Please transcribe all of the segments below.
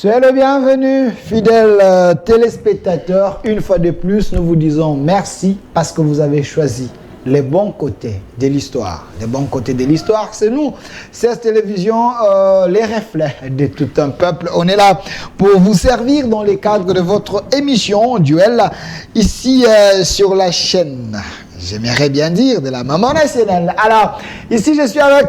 Soyez le bienvenu, fidèles téléspectateurs. Une fois de plus, nous vous disons merci parce que vous avez choisi les bons côtés de l'histoire. Les bons côtés de l'histoire, c'est nous. Cette télévision, les reflets de tout un peuple. On est là pour vous servir dans le cadre de votre émission Duel, ici sur la chaîne. J'aimerais bien dire de la maman nationale. Alors, ici je suis avec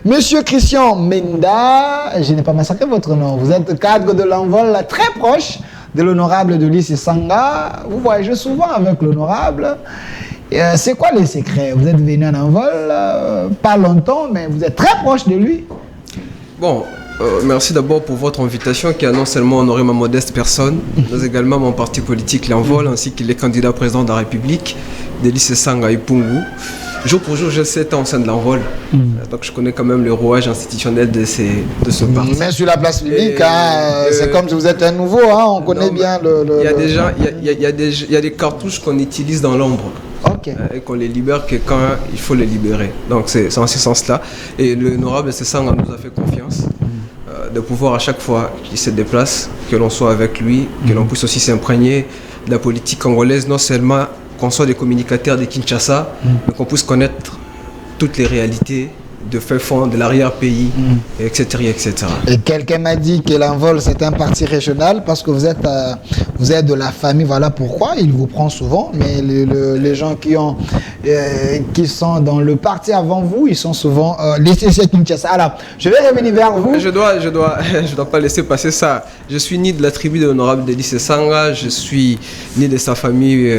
Monsieur Christian Menda. Je n'ai pas massacré votre nom. Vous êtes cadre de l'envol très proche de l'honorable de Ulysse Sanga. Vous voyagez souvent avec l'honorable. C'est quoi les secrets? Vous êtes venu en envol, pas longtemps, mais vous êtes très proche de lui. Bon, merci d'abord pour votre invitation qui a non seulement honoré ma modeste personne, mais également mon parti politique, l'Envol, ainsi qu'il est candidat président de la République, Ulysse Sanga Ipungu. Jour pour jour, je sais au sein de l'Envol. Donc je connais quand même le rouage institutionnel de ce parti. Mais sur la place publique, c'est comme si vous êtes un nouveau, on connaît bien le... Il y a des cartouches qu'on utilise dans l'ombre. Okay. Et qu'on les libère que quand il faut les libérer. Donc c'est en ce sens-là. Et l'honorable Sanga nous a fait confiance de pouvoir à chaque fois qu'il se déplace, que l'on soit avec lui, que l'on puisse aussi s'imprégner de la politique congolaise, non seulement qu'on soit des communicateurs de Kinshasa, mais qu'on puisse connaître toutes les réalités de fait fond de l'arrière-pays, etc., etc. Et quelqu'un m'a dit que l'Envol c'est un parti régional parce que vous êtes de la famille, voilà pourquoi il vous prend souvent, mais les gens qui sont dans le parti avant vous, ils sont souvent laissés chez Kinshasa. Alors, je vais revenir vers vous. Je dois pas laisser passer ça. Je suis né de la tribu de l'honorable Ulysse Sanga, je suis né de sa famille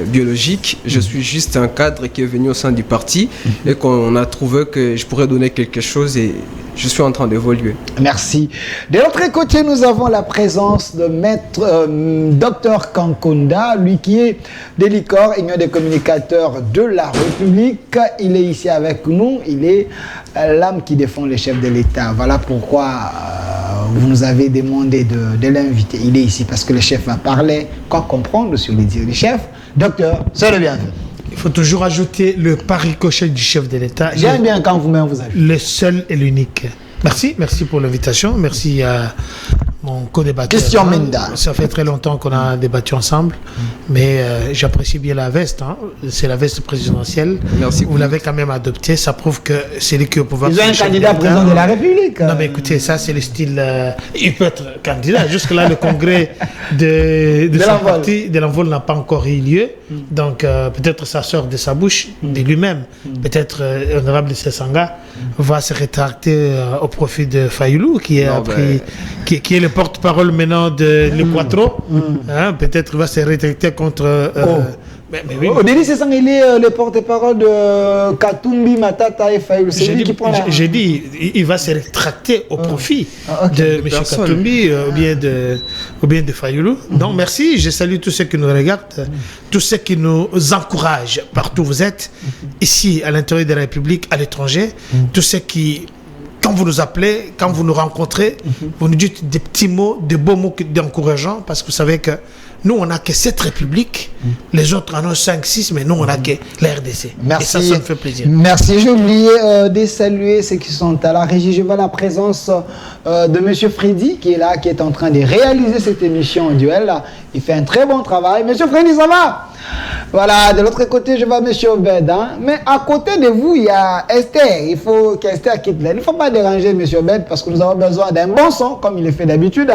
biologique, je suis juste un cadre qui est venu au sein du parti et qu'on a trouvé que je pourrais donner quelque chose et je suis en train d'évoluer. Merci. De l'autre côté, nous avons la présence de maître Dr Kankonda, lui qui est des licorps, union des communicateurs de la République. Il est ici avec nous, il est l'âme qui défend les chefs de l'État. Voilà pourquoi vous nous avez demandé de l'inviter. Il est ici parce que le chef va parler, quoi comprendre sur les dires du chef. Docteur, c'est le bienvenu. Il faut toujours ajouter le pari-cochet du chef de l'État. J'aime bien quand vous-même vous ajoutez. Le seul et l'unique. Merci pour l'invitation. Merci à mon co-débatteur. Christian Menda. Ça fait très longtemps qu'on a débattu ensemble, mais j'apprécie bien la veste. C'est la veste présidentielle. Merci. Vous l'avez quand même adoptée. Ça prouve que c'est lui qui est au pouvoir. Ils ont un candidat président de la République. Non, mais écoutez, ça c'est le style. Il peut être candidat. Jusque-là, le congrès de son parti, de l'Envol, n'a pas encore eu lieu. Donc, peut-être ça sort de sa bouche, de lui-même. Peut-être l'honorable Sanga va se rétracter au profit de Fayoulou, qui est le porte-parole maintenant de l'Equatro. Peut-être va se rétracter contre... oui. Ulysse Sanga, il est le porte-parole de Katumbi, Matata et Fayoulou. C'est lui qui prend la... J'ai dit, il va se rétracter au profit de M. Katumbi ou bien de Fayoulou. Donc merci, je salue tous ceux qui nous regardent, tous ceux qui nous encouragent partout où vous êtes, ici à l'intérieur de la République, à l'étranger, tous ceux qui... Quand vous nous appelez, quand vous nous rencontrez, vous nous dites des petits mots, des beaux mots encourageants, parce que vous savez que nous, on n'a que cette République, les autres en ont 5, 6, mais nous, on n'a que la RDC. Merci. Et ça me fait plaisir. Merci. J'ai oublié de saluer ceux qui sont à la régie. Je vois la présence de M. Freddy, qui est là, qui est en train de réaliser cette émission en duel. Il fait un très bon travail. M. Freddy, ça va? Voilà, de l'autre côté, je vois M. Obed. Mais à côté de vous, il y a Esther. Il faut qu'Esther quitte là. Il ne faut pas déranger M. Obed parce que nous avons besoin d'un bon son, comme il le fait d'habitude.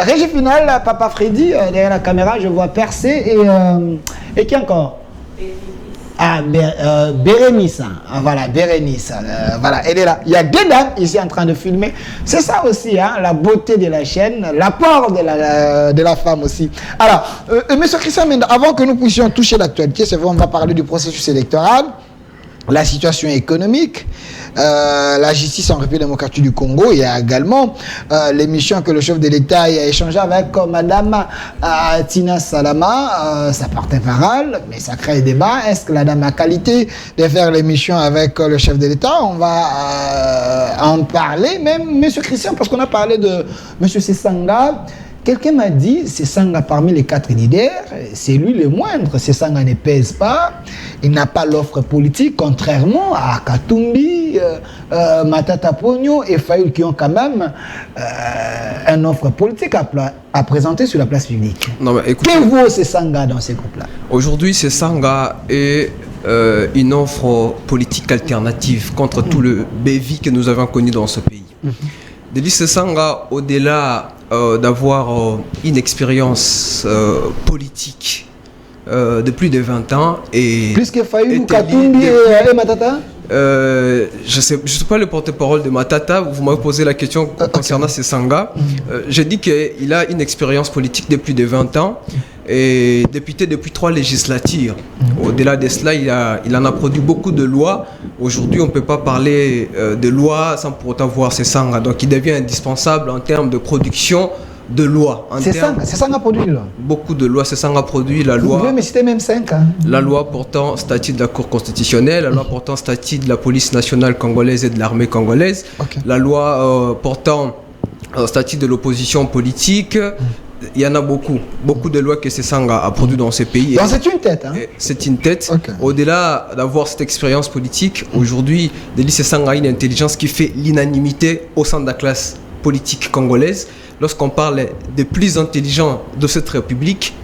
Régie finale, Papa Freddy, derrière la caméra, je vois Percé et qui encore? Bérénice. Voilà, Bérénice. Voilà, elle est là. Il y a deux dames ici en train de filmer. C'est ça aussi, la beauté de la chaîne, l'apport de la femme aussi. Alors, monsieur Christian Menda, avant que nous puissions toucher l'actualité, c'est vrai, on va parler du processus électoral, la situation économique, la justice en République démocratique du Congo. Il y a également l'émission que le chef de l'État a échangé avec Madame Tina Salama, sa porte-parole, mais ça crée des débats. Est-ce que la dame a qualité de faire l'émission avec le chef de l'État? On va en parler, même M. Christian, parce qu'on a parlé de M. Sanga. quelqu'un m'a dit, c'est Sanga parmi les 4 leaders, c'est lui le moindre. C'est Sanga ne pèse pas, il n'a pas l'offre politique, contrairement à Katumbi, Matata Ponyo et Fayoul qui ont quand même une offre politique à présenter sur la place publique. Non, mais écoute, que vaut ces Sanga dans ces groupes-là? Aujourd'hui, ces Sanga est une offre politique alternative contre tout le bévi que nous avons connu dans ce pays. Délice Sanga, au-delà d'avoir une expérience politique de plus de 20 ans et plus que Fayoul, Katumbi et Matata. Je suis pas le porte-parole de Matata. Vous m'avez posé la question concernant ces Sanga. J'ai dit qu'il a une expérience politique de plus de 20 ans et député depuis 3 législatures. Au-delà de cela, il en a produit beaucoup de lois. Aujourd'hui, on ne peut pas parler de lois sans pour autant voir ces Sanga. Donc, il devient indispensable en termes de production de lois. C'est Sanga produit là. Beaucoup de lois. C'est Sanga produit la loi. Vous pouvez me citer même 5 ans. La loi portant statut de la Cour constitutionnelle, la loi portant statut de la police nationale congolaise et de l'armée congolaise, la loi portant statut de l'opposition politique. Il y en a beaucoup de lois que Sanga a produit dans ces pays. Donc c'est une tête. Hein? C'est une tête. Au-delà d'avoir cette expérience politique, aujourd'hui, Délice Sanga a une intelligence qui fait l'unanimité au sein de la classe politique congolaise. Lorsqu'on parle des plus intelligents de cette république,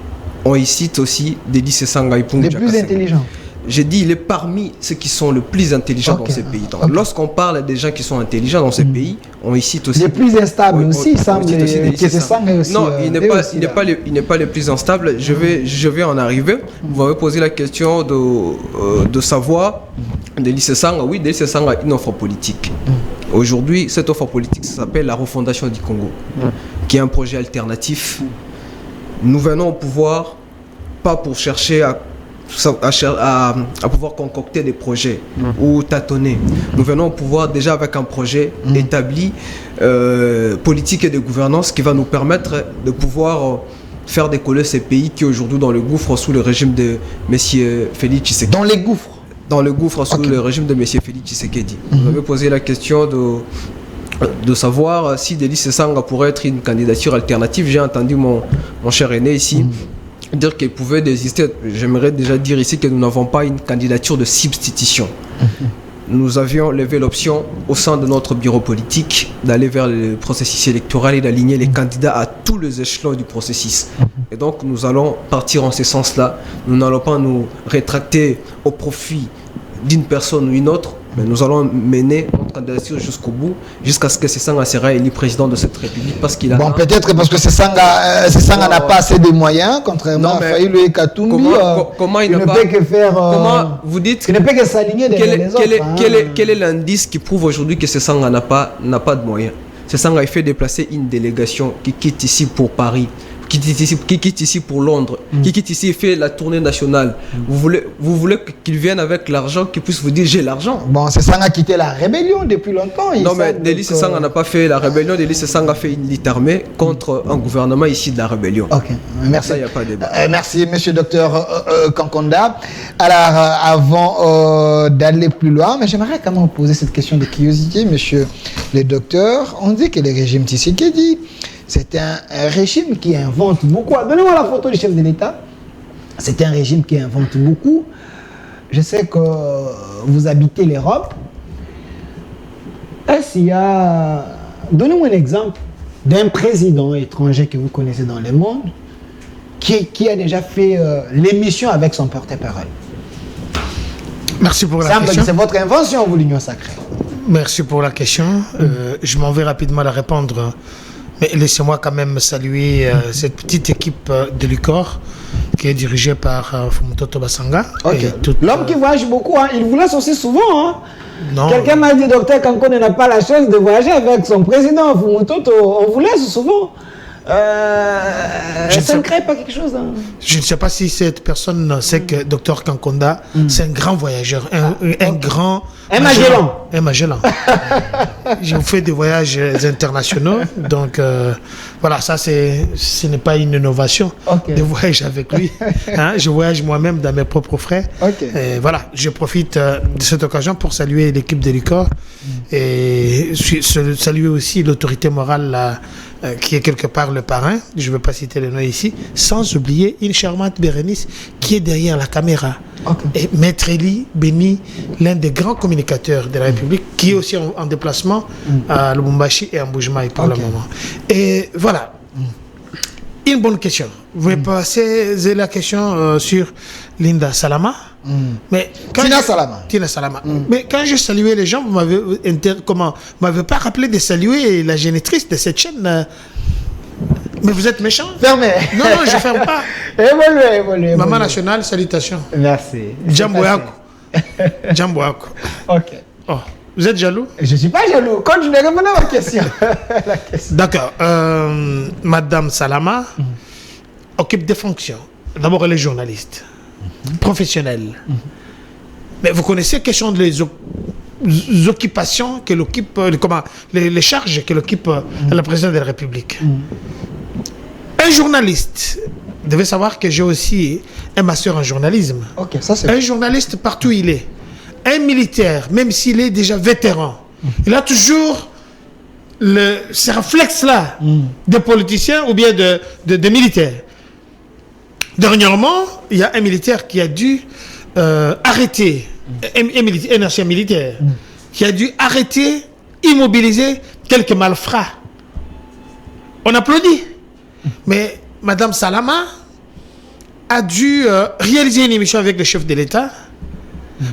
on y cite aussi Délice Sanga Ipungu. Les plus intelligents. J'ai dit, il est parmi ceux qui sont le plus intelligents dans ces pays. Donc, lorsqu'on parle des gens qui sont intelligents dans ces pays, on y cite aussi... Les plus instables aussi, il semble que c'est Sanga aussi. Non, il n'est pas le plus instable. Je vais en arriver. Vous m'avez posé la question de savoir, Délice Sanga. Oui, Délice Sanga a une offre politique. Aujourd'hui, cette offre politique s'appelle la refondation du Congo, qui est un projet alternatif. Nous venons au pouvoir, pas pour chercher à pouvoir concocter des projets ou tâtonner. Nous venons au pouvoir déjà avec un projet établi, politique et de gouvernance qui va nous permettre de pouvoir faire décoller ces pays qui aujourd'hui dans le gouffre sous le régime de M. Félix Tshisekedi. Dans les gouffres? Dans le gouffre sous le régime de M. Félix Tshisekedi. Vous avez posé la question de savoir si Délice Sanga pourrait être une candidature alternative. J'ai entendu mon cher aîné ici dire qu'il pouvait désister. J'aimerais déjà dire ici que nous n'avons pas une candidature de substitution. Nous avions levé l'option au sein de notre bureau politique d'aller vers le processus électoral et d'aligner les candidats à tous les échelons du processus. Et donc nous allons partir en ce sens-là. Nous n'allons pas nous rétracter au profit d'une personne ou une autre, mais nous allons mener notre candidature jusqu'au bout, jusqu'à ce que Sanga sera élu président de cette République parce qu'il a... Bon, peut-être parce que Sanga n'a pas assez de moyens, contrairement à Fayoulou et Katumbi. Comment il ne peut que faire... Comment vous dites... Il ne peut que s'aligner derrière les autres. Quel est l'indice qui prouve aujourd'hui que Sanga n'a pas de moyens? Sanga a fait déplacer une délégation qui quitte ici pour Paris, qui quitte ici pour Londres, qui quitte ici et fait la tournée nationale. Vous voulez qu'il vienne avec l'argent, qu'il puisse vous dire j'ai l'argent. Bon, Sanga a quitté la rébellion depuis longtemps. Non, mais Délice Sanga n'a pas fait la rébellion. Délice Sanga a fait une lutte armée contre un gouvernement ici de la rébellion. Ok, merci. Ça, y a pas de débat. Merci, monsieur docteur Kankonda. Alors, avant d'aller plus loin, mais j'aimerais quand même poser cette question de curiosité, monsieur le docteur. On dit que le régime Tshisekedi, c'est un régime qui invente beaucoup. Donnez-moi la photo du chef de l'État. C'est un régime qui invente beaucoup. Je sais que vous habitez l'Europe. Est-ce qu'il y a... Donnez-moi un exemple d'un président étranger que vous connaissez dans le monde qui a déjà fait l'émission avec son porte-parole. Merci pour la question. C'est votre invention, vous, l'Union sacrée. Merci pour la question. Je m'en vais rapidement la répondre. Mais laissez-moi quand même saluer cette petite équipe de l'UCOR qui est dirigée par Fumutoto Basanga. L'homme qui voyage beaucoup, hein, il vous laisse aussi souvent. Hein. Non. Quelqu'un m'a dit, docteur Kankonda n'a pas la chance de voyager avec son président Fumutoto. On vous laisse souvent. Ça ne crée pas quelque chose. Hein. Je ne sais pas si cette personne sait que docteur Kankonda, c'est un grand voyageur, un grand... Un Magellan. un Magellan. J'ai fait des voyages internationaux, donc voilà, ça ce n'est pas une innovation de voyager avec lui. Hein, je voyage moi-même dans mes propres frais. Et voilà, je profite de cette occasion pour saluer l'équipe de l'ICOR et saluer aussi l'autorité morale là, qui est quelque part le parrain, je ne vais pas citer le nom ici, sans oublier une charmante Bérénice qui est derrière la caméra. Et Maître Eli Béni, l'un des grands communicateurs de la République, qui est aussi en déplacement à Lubumbashi et à Mbujimayi pour le moment. Et voilà, une bonne question. Vous pouvez passer la question sur Linda Salama. Mais Tina Salama. Mais quand je saluais les gens, vous m'avez pas rappelé de saluer la génitrice de cette chaîne. Mais vous êtes méchant. Fermez. Non, je ferme pas. Évoluez. Maman nationale, salutations. Merci. Djamboyako. Ok. Oh, vous êtes jaloux? Je suis pas jaloux. Continuez à répondre à ma question. D'accord. Madame Salama occupe des fonctions. D'abord, elle est journaliste. Professionnelle. Mais vous connaissez quelles sont les occupations qu'elle occupe, les charges qu'elle occupe à la présidence de la République. Un journaliste, vous devez savoir que j'ai aussi un master en journalisme. Un journaliste partout où il est. Un militaire, même s'il est déjà vétéran, il a toujours ces réflexes-là de politiciens ou bien de militaires. Dernièrement, il y a un militaire qui a dû arrêter, un ancien militaire, qui a dû arrêter, immobiliser quelques malfrats. On applaudit. Mais Madame Salama a dû réaliser une émission avec le chef de l'État.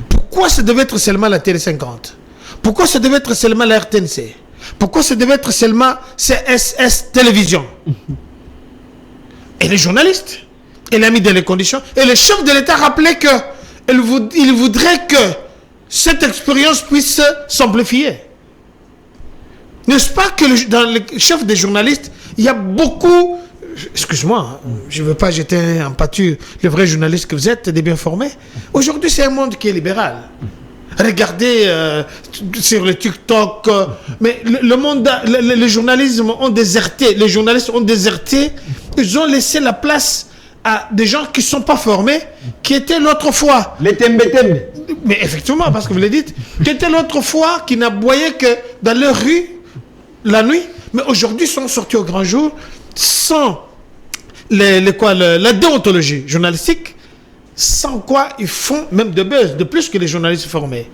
Pourquoi ça devait être seulement la Télé 50? Pourquoi ça devait être seulement la RTNC? Pourquoi ça devait être seulement CSS Télévision? Elle est journaliste. Elle a mis dans les conditions. Et le chef de l'État rappelait qu'il voudrait que cette expérience puisse s'amplifier. N'est-ce pas que dans le chef des journalistes, il y a beaucoup... Excuse-moi, je ne veux pas jeter en pâture le vrai journaliste que vous êtes, des bien formés. Aujourd'hui, c'est un monde qui est libéral. Regardez sur le TikTok, mais le monde, le journalisme ont déserté. Les journalistes ont déserté. Ils ont laissé la place à des gens qui ne sont pas formés, qui étaient l'autre fois. Les tembe-tembe. Mais effectivement, parce que vous le dites, qui étaient l'autre fois, qui n'aboyaient que dans leur rue la nuit, mais aujourd'hui sont sortis au grand jour sans la déontologie journalistique, sans quoi ils font même de buzz, de plus que les journalistes formés.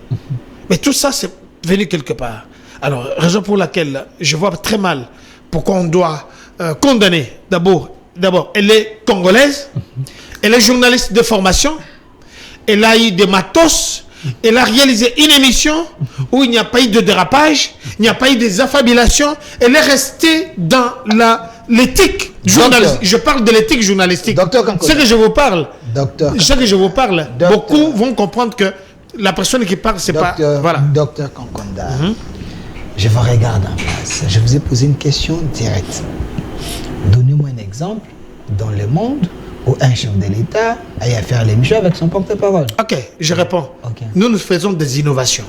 Mais tout ça, c'est venu quelque part. Alors, raison pour laquelle je vois très mal pourquoi on doit condamner d'abord, elle est congolaise, elle est journaliste de formation, elle a eu des matos, elle a réalisé une émission où il n'y a pas eu de dérapage, il n'y a pas eu des affabulations, elle est restée dans l'éthique journalistique. Je parle de l'éthique journalistique. Ce que je vous parle, beaucoup vont comprendre que la personne qui parle, c'est pas... Voilà. Docteur Kankonda, je vous regarde en face. Je vous ai posé une question directe. Donnez-moi un exemple dans le monde où un chef de l'État aille à faire l'émission avec son porte-parole. Ok, je réponds. Nous faisons des innovations.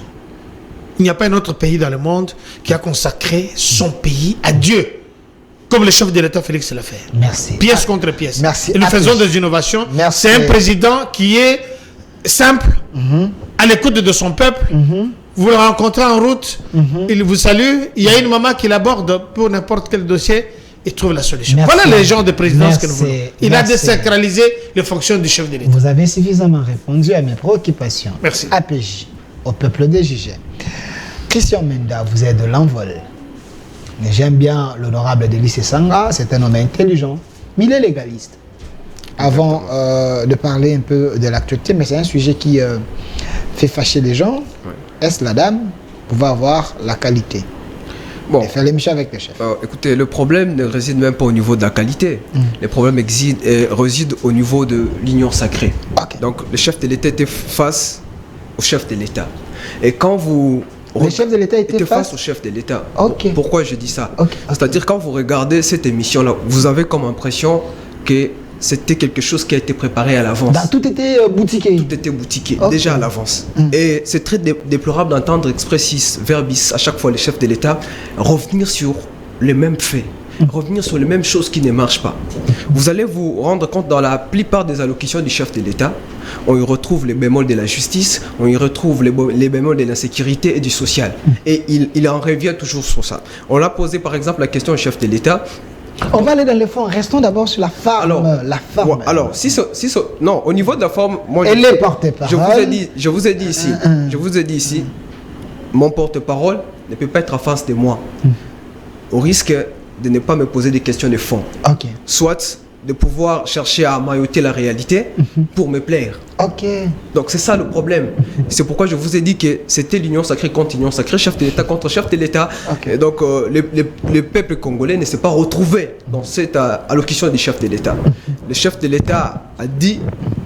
Il n'y a pas un autre pays dans le monde qui a consacré son pays à Dieu, comme le chef de l'État Félix l'a fait. Merci. Pièce contre pièce. Merci. Et nous faisons des innovations. C'est un président qui est simple, à l'écoute de son peuple. Vous le rencontrez en route, il vous salue. Il y a une maman qui l'aborde pour n'importe quel dossier. Il trouve la solution. Voilà les gens de présidence que nous voulons. Il a désacralisé les fonctions du chef de l'État. Vous avez suffisamment répondu à mes préoccupations. Merci. APJ, au peuple des jugés. Christian Menda, vous êtes de l'envol. J'aime bien l'honorable Délice Sanga, c'est un homme intelligent, mais il est légaliste. Avant de parler un peu de l'actualité, mais c'est un sujet qui fait fâcher les gens. Est-ce la dame pouvait avoir la qualité et faire l'émission avec les chefs? Écoutez, le problème ne réside même pas au niveau de la qualité. Le problème réside au niveau de l'union sacrée. Donc, le chef de l'État était face au chef de l'État. Et quand vous... Le chef de l'État était face au chef de l'État. Pourquoi je dis ça? C'est-à-dire, quand vous regardez cette émission-là, vous avez comme impression que c'était quelque chose qui a été préparé à l'avance. Tout était boutiqué. Tout était boutiqué, déjà à l'avance. Et c'est très déplorable d'entendre expressis verbis à chaque fois les chefs de l'État revenir sur les mêmes faits, revenir sur les mêmes choses qui ne marchent pas. Vous allez vous rendre compte, dans la plupart des allocutions du chef de l'État, on y retrouve les bémols de la justice, on y retrouve les bémols de l'insécurité et du social. Et il en revient toujours sur ça. On l'a posé par exemple la question au chef de l'État. On va aller dans les fonds. Restons d'abord sur la forme. Alors, non, au niveau de la forme, moi, elle est porte-parole. Je vous ai dit ici, mon porte-parole ne peut pas être en face de moi, au risque de ne pas me poser des questions de fond. Soit de pouvoir chercher à mailloter la réalité pour me plaire. Donc c'est ça le problème. C'est pourquoi je vous ai dit que c'était l'union sacrée contre l'union sacrée, chef de l'État contre chef de l'État. Et donc le peuple congolais ne s'est pas retrouvé dans cette allocution du chef de l'État. Le chef de l'État a dit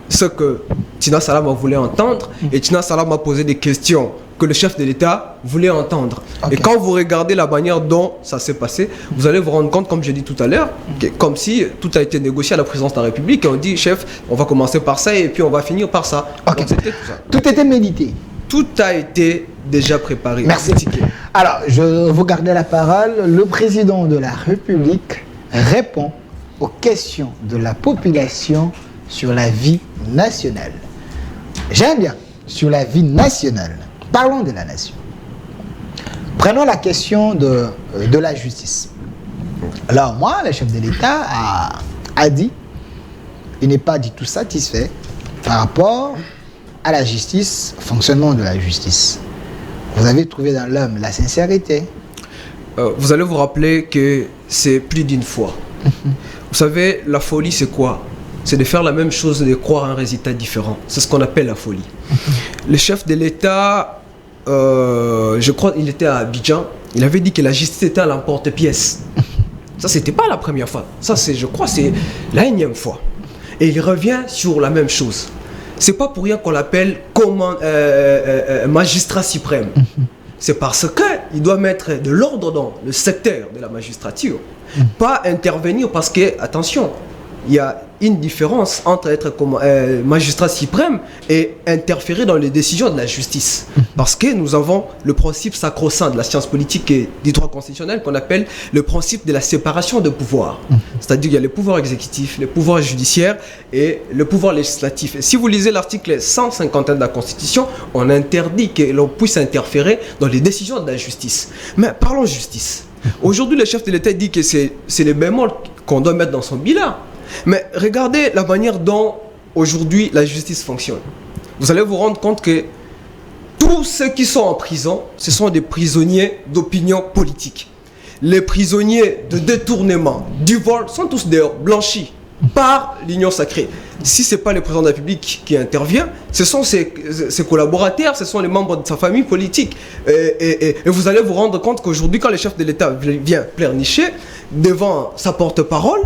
ce que Tina Salama voulait entendre, et Tina Salama a posé des questions que le chef de l'État voulait entendre. Et quand vous regardez la manière dont ça s'est passé, vous allez vous rendre compte, comme j'ai dit tout à l'heure, comme si tout a été négocié à la présidence de la République et on dit, chef, on va commencer par ça et puis on va finir par ça. Donc c'était tout ça. Tout était médité. Tout a été déjà préparé. Merci. Alors, je vous gardez la parole. Le président de la République répond aux questions de la population sur la vie nationale. J'aime bien, sur la vie nationale. Parlons de la nation. Prenons la question de la justice. Alors moi, le chef de l'État a dit, il n'est pas du tout satisfait par rapport à la justice, au fonctionnement de la justice. Vous avez trouvé dans l'homme la sincérité. Vous allez vous rappeler que c'est plus d'une fois. Vous savez, la folie c'est quoi? C'est de faire la même chose et de croire à un résultat différent. C'est ce qu'on appelle la folie. Le chef de l'État, je crois qu'il était à Abidjan, il avait dit que la justice était à l'emporte-pièce. Ça, c'était pas la première fois. Ça, je crois, c'est la énième fois. Et il revient sur la même chose. C'est pas pour rien qu'on l'appelle magistrat suprême. C'est parce qu'il doit mettre de l'ordre dans le secteur de la magistrature. Pas intervenir parce que, attention, il y a une différence entre être magistrat suprême et interférer dans les décisions de la justice. Parce que nous avons le principe sacro-saint de la science politique et du droit constitutionnel qu'on appelle le principe de la séparation de pouvoirs. C'est-à-dire qu'il y a le pouvoir exécutif, le pouvoir judiciaire et le pouvoir législatif. Et si vous lisez l'article 151 de la Constitution, on interdit que l'on puisse interférer dans les décisions de la justice. Mais parlons justice. Aujourd'hui, le chef de l'État dit que c'est les bémols qu'on doit mettre dans son bilan. Mais regardez la manière dont aujourd'hui la justice fonctionne. Vous allez vous rendre compte que tous ceux qui sont en prison, ce sont des prisonniers d'opinion politique. Les prisonniers de détournement, du vol, sont tous d'ailleurs blanchis par l'union sacrée. Si ce n'est pas le président de la République qui intervient, ce sont ses collaborateurs, ce sont les membres de sa famille politique. Et vous allez vous rendre compte qu'aujourd'hui, quand le chef de l'État vient pleurnicher devant sa porte-parole,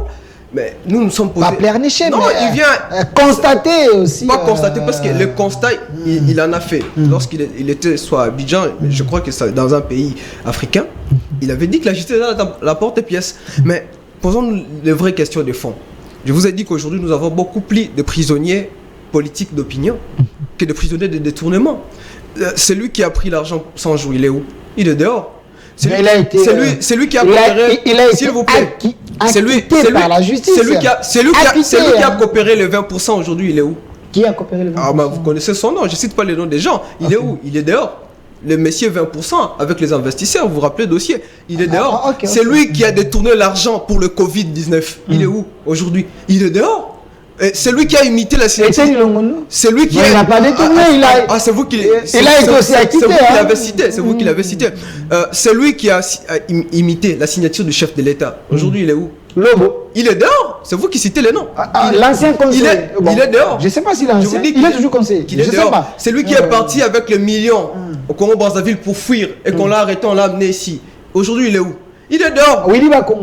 mais nous nous sommes posés... Pas pleurnicher, non, mais il vient constater aussi. Pas constater, parce que le constat, il en a fait. Lorsqu'il était soit à Abidjan, je crois que c'est dans un pays africain, il avait dit que la justice est dans la porte-pièce. Mais posons-nous les vraies questions de fond. Je vous ai dit qu'aujourd'hui, nous avons beaucoup plus de prisonniers politiques d'opinion que de prisonniers de détournement. Celui qui a pris l'argent 100 jours, il est où? Il est dehors. C'est lui qui a coopéré, s'il vous plaît. C'est lui par la justice. C'est lui qui a coopéré le 20% aujourd'hui, il est où? Qui a coopéré le 20%? Ah, vous connaissez son nom, je ne cite pas les noms des gens. Il est où? Il est dehors. Le monsieur 20% avec les investisseurs, vous vous rappelez le dossier? Il est dehors. C'est lui qui a détourné l'argent pour le Covid-19. Il est où aujourd'hui? Il est dehors. C'est lui qui a imité la signature. C'est lui qui il n'a pas détourné. C'est vous qui l'avez cité. C'est vous qui l'avez cité. C'est lui qui a imité la signature du chef de l'État. Aujourd'hui, il est où? Lobo. Il est dehors. C'est vous qui citez les noms. L'ancien conseiller. Il est dehors. Je ne sais pas s'il est ancien. Il est toujours conseiller. Je sais pas. C'est lui qui est parti avec le million au Congo-Brazzaville pour fuir et qu'on l'a arrêté, on l'a amené ici. Aujourd'hui, il est où? Il est dehors.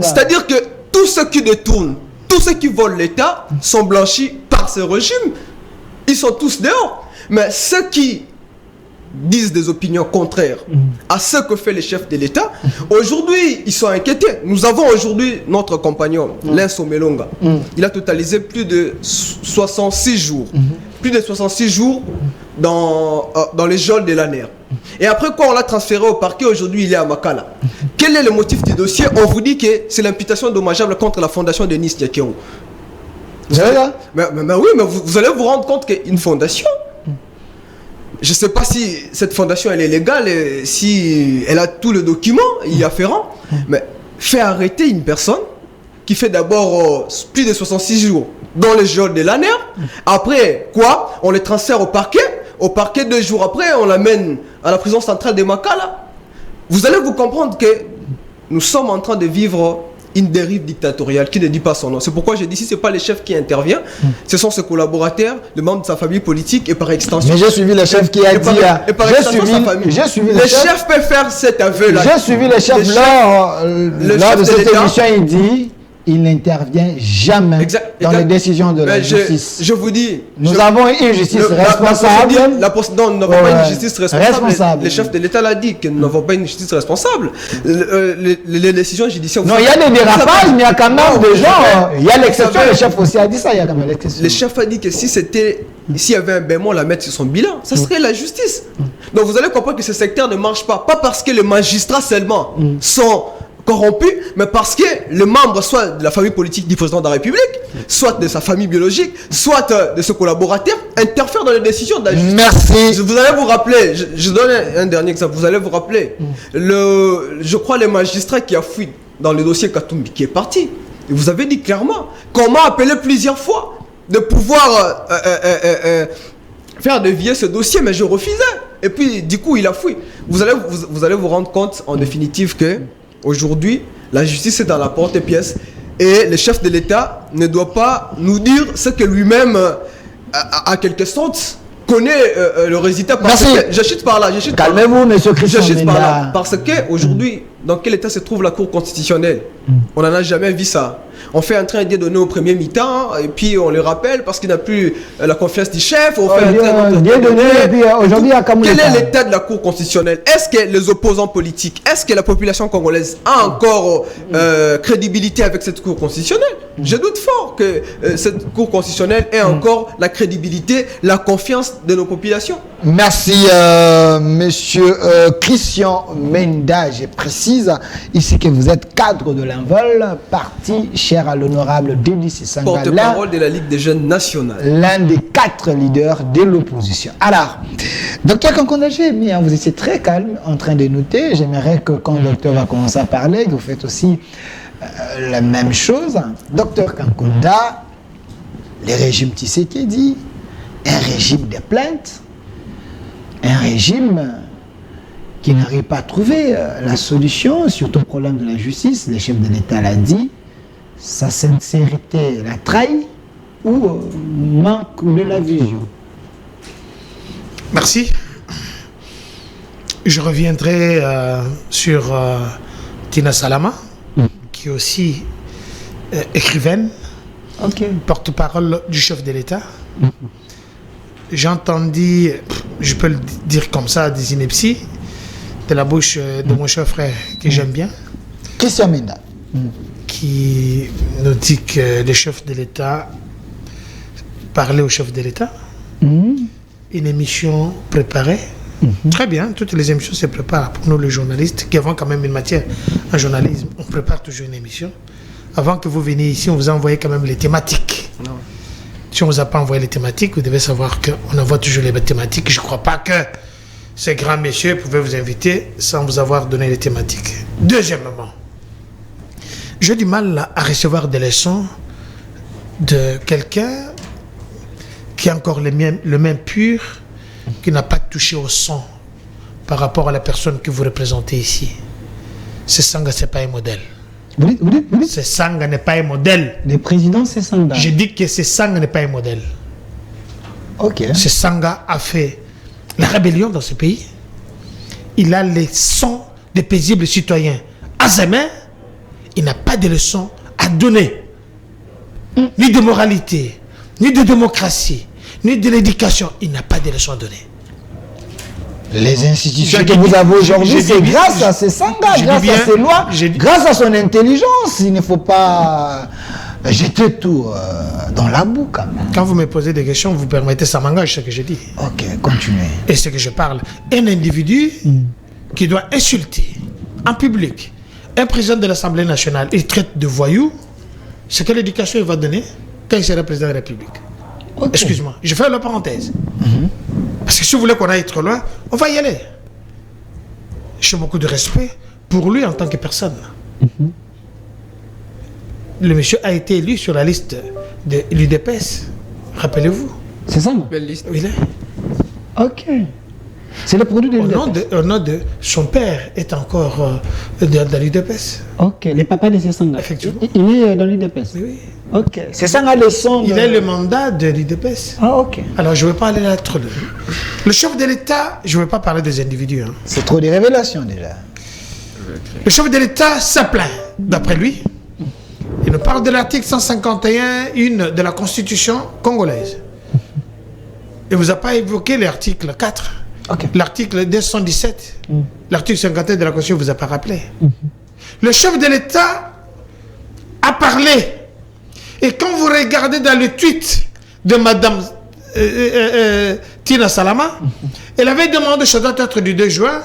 C'est-à-dire que tous ceux qui détournent, tous ceux qui volent l'État sont blanchis par ce régime. Ils sont tous dehors. Mais ceux qui disent des opinions contraires à ce que fait le chef de l'État, aujourd'hui, ils sont inquiétés. Nous avons aujourd'hui notre compagnon, Lenso Melonga. Il a totalisé plus de 66 jours. Plus de 66 jours dans les geôles de l'ANER. Et après quoi, on l'a transféré au parquet. Aujourd'hui, il est à Makala. Quel est le motif du dossier? On vous dit que c'est l'imputation dommageable contre la fondation de Nice Niakero. Vous savez là? Mais oui, mais vous allez vous rendre compte qu'une fondation, je ne sais pas si cette fondation elle est légale, si elle a tous les documents y afférents, mais faire arrêter une personne qui fait d'abord plus de 66 jours dans les geôles de l'ANER. Après quoi, on les transfère au parquet. Au parquet 2 jours après, on l'amène à la prison centrale de Makala. Vous allez vous comprendre que nous sommes en train de vivre une dérive dictatoriale qui ne dit pas son nom. C'est pourquoi j'ai dit, si ce n'est pas le chef qui intervient, ce sont ses collaborateurs, les membres de sa famille politique et par extension. Mais j'ai suivi le chef qui a dit... J'ai suivi le chef peut faire cet aveu-là. J'ai suivi le chef lors de cette émission, il dit... Il n'intervient jamais dans les décisions de la justice. Je vous dis... Nous avons une justice responsable. Non, nous n'avons pas une justice responsable. Le chef de l'État l'a dit que nous n'avons pas une justice responsable. Les décisions judiciaires... Non, il y a des dérapages, mais il y a quand même des gens... Il y a l'exception, le chef aussi a dit ça, il y a quand même l'exception. Le chef a dit que s'il y avait un bémol à mettre sur son bilan, ça serait la justice. Donc vous allez comprendre que ce secteur ne marche pas. Pas parce que les magistrats seulement sont corrompus, mais parce que les membres soit de la famille politique du président de la République, soit de sa famille biologique, soit de ses collaborateurs, interfèrent dans les décisions de la justice. Merci. Vous allez vous rappeler, je donne un dernier exemple, vous allez vous rappeler, je crois le magistrat qui a fui dans le dossier Katumbi, qui est parti, et vous avez dit clairement qu'on m'a appelé plusieurs fois de pouvoir faire dévier ce dossier, mais je refusais. Et puis, du coup, il a fui. Vous allez vous rendre compte, en définitive, que aujourd'hui, la justice est dans la porte-pièce et le chef de l'État ne doit pas nous dire ce que lui-même, à quelque sorte, connaît le résultat. Je chute par là. Calmez-vous, monsieur Christian. Je chute par là. Parce qu'aujourd'hui, dans quel état se trouve la Cour constitutionnelle? On n'en a jamais vu ça. On fait un train de donner au premier mi-temps et puis on le rappelle parce qu'il n'a plus la confiance du chef. On fait un train aujourd'hui à Quel est l'état de la Cour constitutionnelle? Est-ce que les opposants politiques, est-ce que la population congolaise a encore crédibilité avec cette Cour constitutionnelle? Je doute fort que cette Cour constitutionnelle ait encore la crédibilité, la confiance de nos populations. Merci, monsieur Christian Menda. Je précise ici que vous êtes cadre de l'Envol, parti cher à l'honorable Denis Sanga, porte-parole de la Ligue des jeunes nationale. L'un des 4 leaders de l'opposition. Alors, docteur Kankonda, vous étiez très calme en train de noter. J'aimerais que quand le docteur va commencer à parler, que vous faites aussi la même chose. Docteur Kankonda, le régime Tshisekedi, un régime de plaintes, un régime qui n'arrive pas à trouver la solution sur ton problème de la justice. Le chef de l'État l'a dit, sa sincérité la trahit ou manque de la vision. Merci. Je reviendrai sur Tina Salama, qui est aussi écrivaine, porte-parole du chef de l'État. J'ai entendu, je peux le dire comme ça, des inepties de la bouche de mon cher frère que j'aime bien, Christian Menda, qui nous dit que le chef de l'État parlait au chef de l'État. Une émission préparée. Très bien, toutes les émissions se préparent pour nous les journalistes qui avons quand même une matière en journalisme. On prépare toujours une émission. Avant que vous veniez ici, on vous a envoyé quand même les thématiques. Non. Si on ne vous a pas envoyé les thématiques, vous devez savoir qu'on envoie toujours les thématiques. Je ne crois pas que ces grands messieurs pouvaient vous inviter sans vous avoir donné les thématiques. Deuxièmement, j'ai du mal à recevoir des leçons de quelqu'un qui a encore le même pur, qui n'a pas touché au sang par rapport à la personne que vous représentez ici. Ce Sanga, ce n'est pas un modèle. Vous dites Ce Sanga n'est pas un modèle. Le président, c'est Sanga. Je dis que ce Sanga n'est pas un modèle. Ok. Ce Sanga a fait la rébellion dans ce pays. Il a les leçons des paisibles citoyens. À ses mains, il n'a pas de leçons à donner. Ni de moralité, ni de démocratie, ni de l'éducation. Il n'a pas de leçons à donner. Les institutions que vous avez aujourd'hui, c'est grâce à ces sangas, grâce à ces lois, grâce à son intelligence. Il ne faut pas jeter tout dans la boue quand même. Quand vous me posez des questions, vous permettez, ça m'engage ce que je dis. Ok, continuez. Et ce que je parle. Un individu qui doit insulter en public un président de l'Assemblée nationale, il traite de voyou, c'est quelle éducation il va donner quand il sera président de la République? Okay. Excuse-moi, je fais la parenthèse. Parce que si vous voulez qu'on aille trop loin, on va y aller. J'ai beaucoup de respect pour lui en tant que personne. Le monsieur a été élu sur la liste de l'UDPS. Rappelez-vous. C'est ça, non? Belle liste. Il est. Ok. C'est le produit de l'UDPS. Au nom de son père est encore dans l'UDPS. Ok, le papa de Sessanga. Effectivement. Il est dans l'UDPS. Oui. Ok. C'est ça la leçon. Il a le mandat de l'UDPS. Ah, ok. Alors je ne vais pas aller là trop loin. Le chef de l'État, je ne vais pas parler des individus. Hein. C'est trop de révélations déjà. Le chef de l'État s'est plaint, d'après lui. Il nous parle de l'article 151, une de la Constitution congolaise. Il ne vous a pas évoqué l'article 4. Okay. L'article 217, l'article 51 de la Constitution ne vous a pas rappelé. Le chef de l'État a parlé. Et quand vous regardez dans le tweet de Madame Tina Salama, elle avait demandé, ça doit être du 2 juin,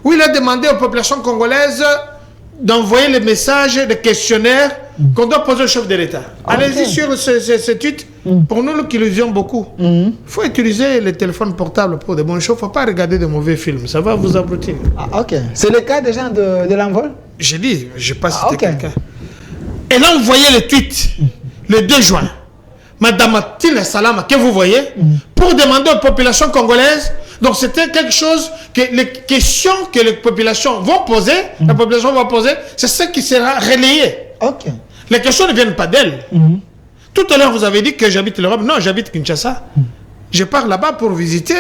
où il a demandé aux populations congolaises d'envoyer les messages, les questionnaires qu'on doit poser au chef de l'État. Allez-y sur ce tweet. Pour nous qui lisons beaucoup, il faut utiliser les téléphones portables pour des bons choses. Il ne faut pas regarder de mauvais films. Ça va vous abrutir. Ah, ok. C'est le cas déjà de l'envol? J'ai dit, je ne sais pas si c'était quelqu'un. Elle a envoyé le tweet le 2 juin. Madame Tina Salama, que vous voyez, pour demander aux populations congolaises. Donc c'était quelque chose que les questions que les populations vont poser, la population va poser, c'est ce qui sera relayé. Ok. Les questions ne viennent pas d'elle. Tout à l'heure, vous avez dit que j'habite l'Europe. Non, j'habite Kinshasa. Je pars là-bas pour visiter,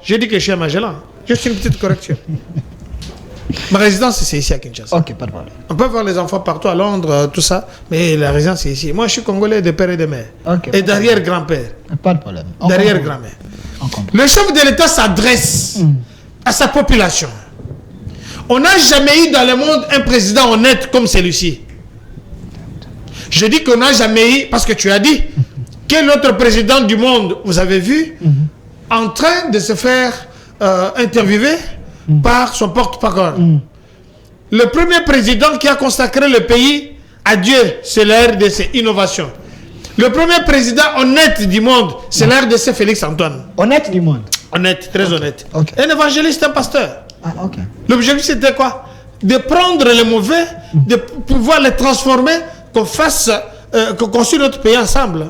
j'ai dit que je suis à Magellan. Juste une petite correction. Ma résidence, c'est ici à Kinshasa. Ok, pas de problème. On peut voir les enfants partout à Londres, tout ça, mais la résidence, c'est ici. Moi, je suis congolais de père et de mère. Ok, et d'arrière-grand-père. Pas de problème. D'arrière-grand-mère. Le chef de l'État s'adresse à sa population. On n'a jamais eu dans le monde un président honnête comme celui-ci. Je dis qu'on n'a jamais eu, parce que tu as dit, quel autre président du monde vous avez vu en train de se faire interviewer par son porte-parole. Le premier président qui a consacré le pays à Dieu, c'est la RDC, innovation. Le premier président honnête du monde, c'est la RDC Félix Antoine. Honnête du monde? Honnête, très honnête. Okay. Un évangéliste, un pasteur. Ah, ok. L'objectif c'était quoi? De prendre les mauvais, de pouvoir les transformer, qu'on fasse, qu'on construise notre pays ensemble.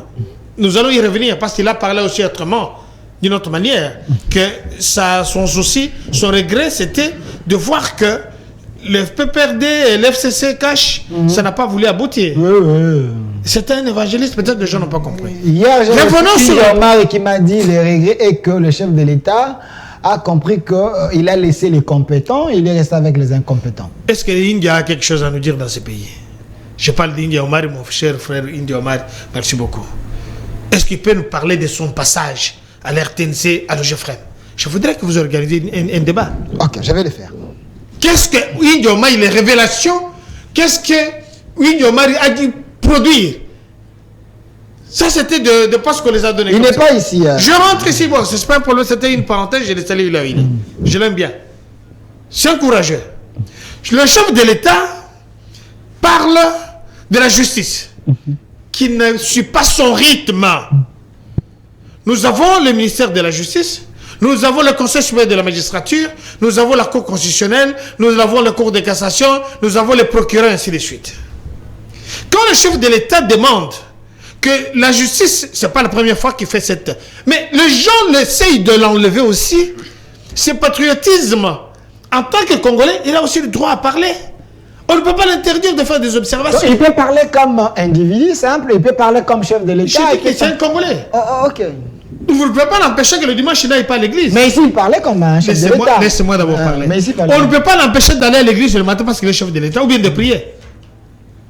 Nous allons y revenir parce qu'il a parlé aussi autrement, d'une autre manière, que son souci, son regret, c'était de voir que le PPRD et l'FCC cash, ça n'a pas voulu aboutir. C'était un évangéliste, peut-être les gens n'ont pas compris. Hier, j'ai reçu Omar qui m'a dit le regret est que le chef de l'État a compris qu'il a laissé les compétents, il est resté avec les incompétents. Est-ce que l'India a quelque chose à nous dire dans ce pays? Je parle d'India Omar, mon cher frère India Omar, merci beaucoup. Est-ce qu'il peut nous parler de son passage à l'RTNC, à l'OGFREM? Je voudrais que vous organisiez un débat. Ok, je vais le faire. Qu'est-ce que India Omar, les révélations, qu'est-ce que India Omar a dû produire? Ça, c'était de pas ce qu'on les a donné. Il n'est pas ici. Je rentre ici, bon, c'est pas pour lui, c'était une parenthèse, je l'ai salué là où il est. Je l'aime bien. C'est un courageux. Le chef de l'État parle de la justice, qui ne suit pas son rythme. Nous avons le ministère de la Justice, nous avons le Conseil supérieur de la magistrature, nous avons la Cour constitutionnelle, nous avons la Cour de cassation, nous avons les procureurs, ainsi de suite. Quand le chef de l'État demande que la justice, ce n'est pas la première fois qu'il fait cette... Mais les gens essayent de l'enlever aussi. Ce patriotisme, en tant que Congolais, il a aussi le droit à parler. On ne peut pas l'interdire de faire des observations. Il peut parler comme individu simple, il peut parler comme chef de l'État. C'est un Congolais. Oh, ok. Vous ne pouvez pas l'empêcher que le dimanche, il n'aille pas à l'église. Mais ici, il parlait comme un chef de l'État. Laissez-moi d'abord parler. Mais ici, on ne peut pas l'empêcher d'aller à l'église le matin parce qu'il est chef de l'État ou bien de prier.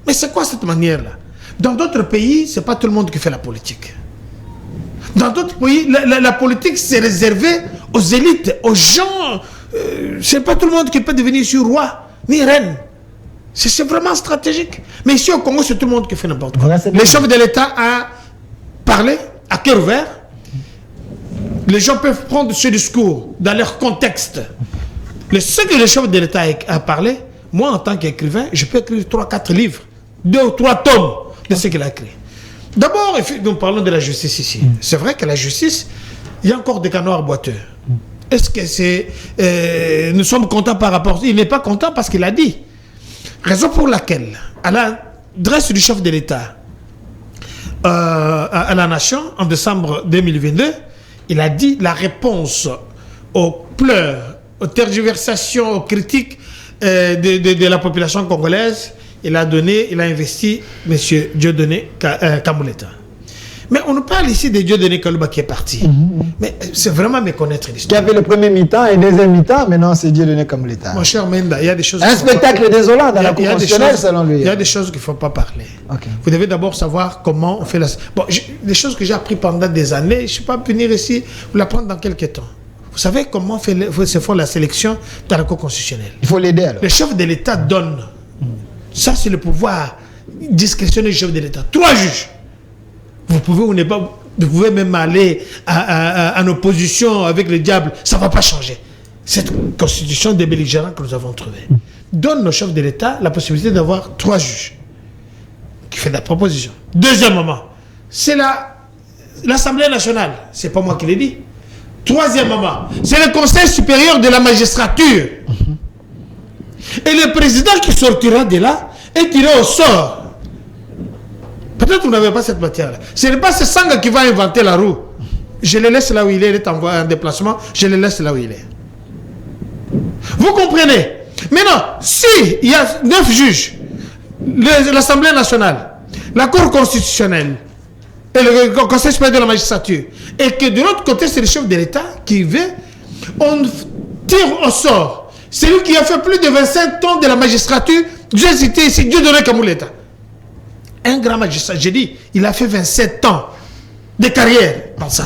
Mais c'est quoi cette manière-là? Dans d'autres pays, ce n'est pas tout le monde qui fait la politique. Dans d'autres pays, la politique, c'est réservé aux élites, aux gens. C'est pas tout le monde qui peut devenir ici roi, ni reine. C'est vraiment stratégique. Mais ici au Congo, c'est tout le monde qui fait n'importe quoi. Voilà, Les chefs de l'État a parlé à cœur ouvert. Les gens peuvent prendre ce discours dans leur contexte. Ce que le chef de l'État a parlé, moi en tant qu'écrivain, je peux écrire 3-4 livres, 2 ou 3 tomes de ce qu'il a écrit. D'abord, nous parlons de la justice ici. C'est vrai que la justice, il y a encore des canards boiteux. Est-ce que c'est... nous sommes contents par rapport... Il n'est pas content parce qu'il a dit. Raison pour laquelle, à l'adresse du chef de l'État à la nation, en décembre 2022, il a dit la réponse aux pleurs, aux tergiversations, aux critiques de la population congolaise. Il a investi M. Dieudonné Kamuleta. Mais on nous parle ici de Dieudonné Kalouba qui est parti. Mais c'est vraiment méconnaître l'histoire. Qui avait le premier mi-temps et le deuxième mi-temps, maintenant c'est Dieudonné Kamuleta. Mon cher Menda, il y a des choses... Un spectacle désolant dans la Cour constitutionnelle, selon lui. Il y a des choses qu'il ne faut pas parler. Okay. Vous devez d'abord savoir comment on fait la... Bon, des choses que j'ai appris pendant des années, je ne suis pas venir ici vous l'apprendre dans quelques temps. Vous savez comment se fait la sélection dans la Cour constitutionnelle? Il faut l'aider alors. Le chef de l'État donne. Ça, c'est le pouvoir discrétionnaire du chef de l'État. 3 juges. Vous pouvez ou ne pas... Vous pouvez même aller en opposition avec le diable. Ça ne va pas changer. Cette constitution des belligérants que nous avons trouvée donne au chef de l'État la possibilité d'avoir 3 juges qui fait la proposition. Deuxièmement, c'est l'Assemblée nationale. C'est pas moi qui l'ai dit. Troisièmement, c'est le Conseil supérieur de la magistrature. Et le président qui sortira de là est tiré au sort. Peut-être que vous n'avez pas cette matière-là. Ce n'est pas ce Sanga qui va inventer la roue. Je le laisse là où il est envoyé en déplacement, je le laisse là où il est. Vous comprenez? Maintenant, si il y a 9 juges, l'Assemblée nationale, la Cour constitutionnelle et le Conseil supérieur de la magistrature, et que de l'autre côté, c'est le chef de l'État qui veut, on tire au sort. C'est lui qui a fait plus de 25 ans de la magistrature. J'ai cité ici Dieudonné Kamuleta. Un grand magistrat, j'ai dit, il a fait 27 ans de carrière dans ça.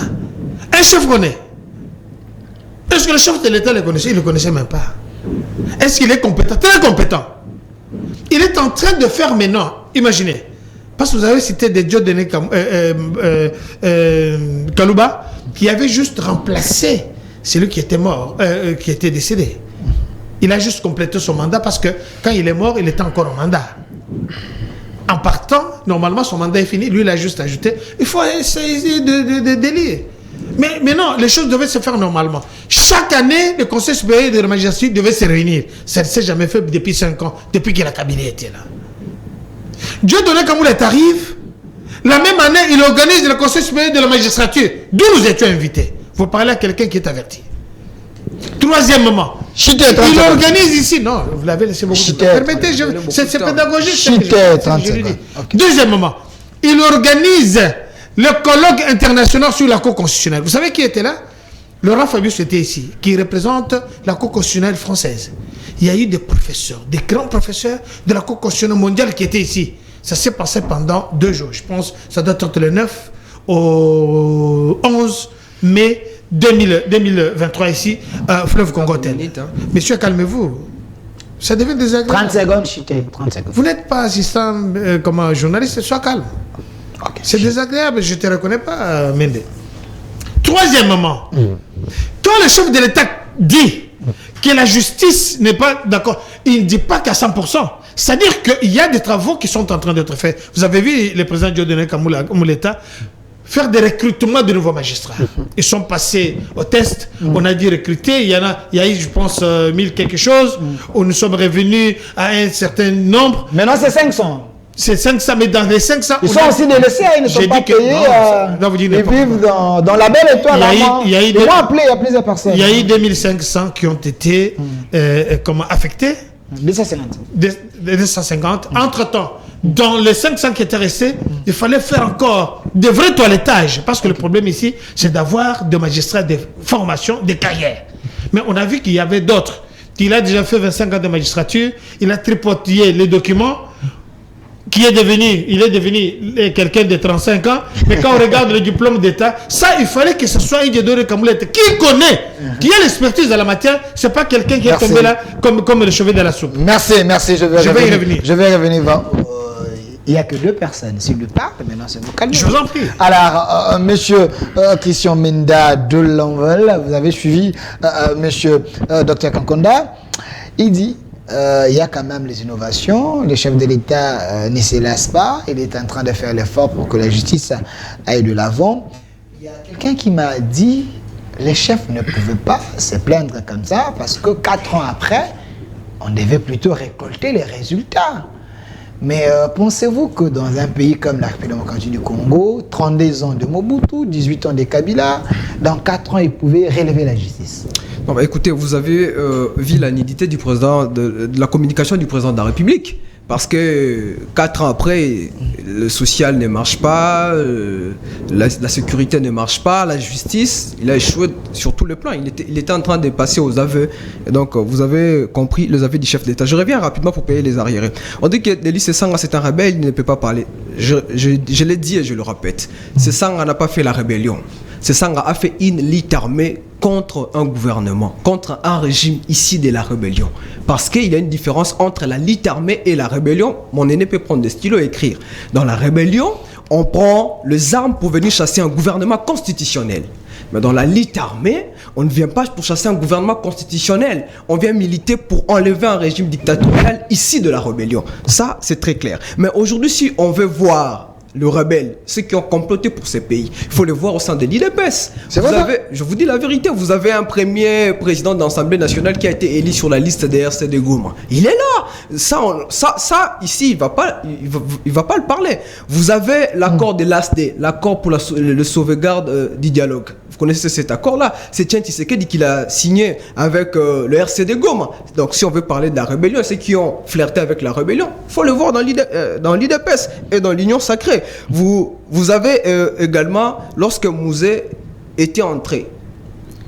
Un chevronné. Est-ce que le chef de l'État le connaissait? Il ne le connaissait même pas. Est-ce qu'il est compétent? Très compétent. Il est en train de faire maintenant, imaginez, parce que vous avez cité des Dieudonné Kalouba, qui avait juste remplacé celui qui était mort, qui était décédé. Il a juste complété son mandat parce que quand il est mort, il était encore en mandat. En partant, normalement, son mandat est fini. Lui, il a juste ajouté. Il faut essayer de délire. Mais non, les choses devaient se faire normalement. Chaque année, le Conseil supérieur de la magistrature devait se réunir. Ça ne s'est jamais fait depuis 5 ans, depuis que la cabinet était là. Dieudonné Kamuleta arrive. La même année, il organise le Conseil supérieur de la magistrature, d'où nous étions invités. Vous parlez à quelqu'un qui est averti. Troisièmement, il organise ici. Non, vous l'avez laissé beaucoup de temps. Permettez, c'est pédagogique. Deuxièmement, il organise le colloque international sur la Cour constitutionnelle. Vous savez qui était là? Laurent Fabius était ici, qui représente la Cour constitutionnelle française. Il y a eu des professeurs, des grands professeurs de la Cour constitutionnelle mondiale qui étaient ici. Ça s'est passé pendant 2 jours. Je pense que ça doit être le 9 au 11 mai 2023 ici, Fleuve Congo. Monsieur, calmez-vous. Ça devient désagréable. 30 secondes, Chité. 30 secondes. Vous n'êtes pas assistant comme un journaliste, sois calme. Okay. C'est désagréable, je ne te reconnais pas, Mende. Troisièmement, quand le chef de l'État dit que la justice n'est pas d'accord, il ne dit pas qu'à 100%. C'est-à-dire qu'il y a des travaux qui sont en train d'être faits. Vous avez vu le président Dieudonné Kamuleta faire des recrutements de nouveaux magistrats. Ils sont passés au test, on a dit recruter, il y a eu, je pense, 1000 quelque chose, où nous sommes revenus à un certain nombre. Maintenant, c'est 500. C'est 500, mais dans les 500... Ils sont aussi délaissés, ils ne sont pas payés. Ils vivent dans la belle étoile. Ils m'ont appelé, il y a plusieurs personnes. Il y a eu 2500 qui ont été affectés. 250. 250. Entre-temps, dans les 500 qui étaient restés, il fallait faire encore de vrais toilettages. Parce que le problème ici, c'est d'avoir des magistrats de formation, de carrière. Mais on a vu qu'il y avait d'autres. Il a déjà fait 25 ans de magistrature, il a tripoté les documents. il est devenu quelqu'un de 35 ans, mais quand on regarde le diplôme d'État, ça, il fallait que ce soit un Dieudonné Kamboulette qui connaît, qui a l'expertise dans la matière, c'est pas quelqu'un qui est tombé là comme le cheveu de la soupe. Merci, je vais y revenir. Je vais revenir. Il n'y a que 2 personnes. S'il lui parle, maintenant c'est vous calmez. Je vous en prie. Alors, monsieur Christian Menda de Lanvel, vous avez suivi monsieur Dr Kankonda. Il dit il y a quand même les innovations. Le chef de l'État ne se lasse pas. Il est en train de faire l'effort pour que la justice aille de l'avant. Il y a quelqu'un qui m'a dit les chefs ne pouvaient pas se plaindre comme ça parce que 4 ans après, on devait plutôt récolter les résultats. Mais pensez-vous que dans un pays comme la République démocratique du Congo, 32 ans de Mobutu, 18 ans de Kabila, dans 4 ans, ils pouvaient relever la justice? Non, bah, écoutez, vous avez vu la nudité du président, de la communication du président de la République. Parce que 4 ans après, le social ne marche pas, la sécurité ne marche pas, la justice, il a échoué sur tous les plans. Il était en train de passer aux aveux. Et donc, vous avez compris les aveux du chef d'État. Je reviens rapidement pour payer les arriérés. On dit que Denis Sesanga, c'est un rebelle, il ne peut pas parler. Je l'ai dit et je le répète. Sesanga n'a pas fait la rébellion. Sesanga a fait une lutte armée contre un gouvernement, contre un régime ici de la rébellion. Parce qu'il y a une différence entre la lutte armée et la rébellion. Mon aîné peut prendre des stylos et écrire. Dans la rébellion, on prend les armes pour venir chasser un gouvernement constitutionnel. Mais dans la lutte armée, on ne vient pas pour chasser un gouvernement constitutionnel. On vient militer pour enlever un régime dictatorial ici de la rébellion. Ça, c'est très clair. Mais aujourd'hui, si on veut voir le rebelle, ceux qui ont comploté pour ces pays, il faut les voir au sein de l'IDPS. Je vous dis la vérité, vous avez un premier président de l'Assemblée nationale qui a été élu sur la liste des RCD Goma. Il est là. Ça ici, il va pas le parler. Vous avez l'accord de l'ASD, l'accord pour le sauvegarde du dialogue. Vous connaissez cet accord-là. C'est Etienne Tshisekedi qui l'a signé avec le RCD Goma. Donc, si on veut parler de la rébellion, ceux qui ont flirté avec la rébellion, il faut le voir dans l'IDPS et dans l'Union sacrée. Vous avez également, lorsque Mouzé était entré,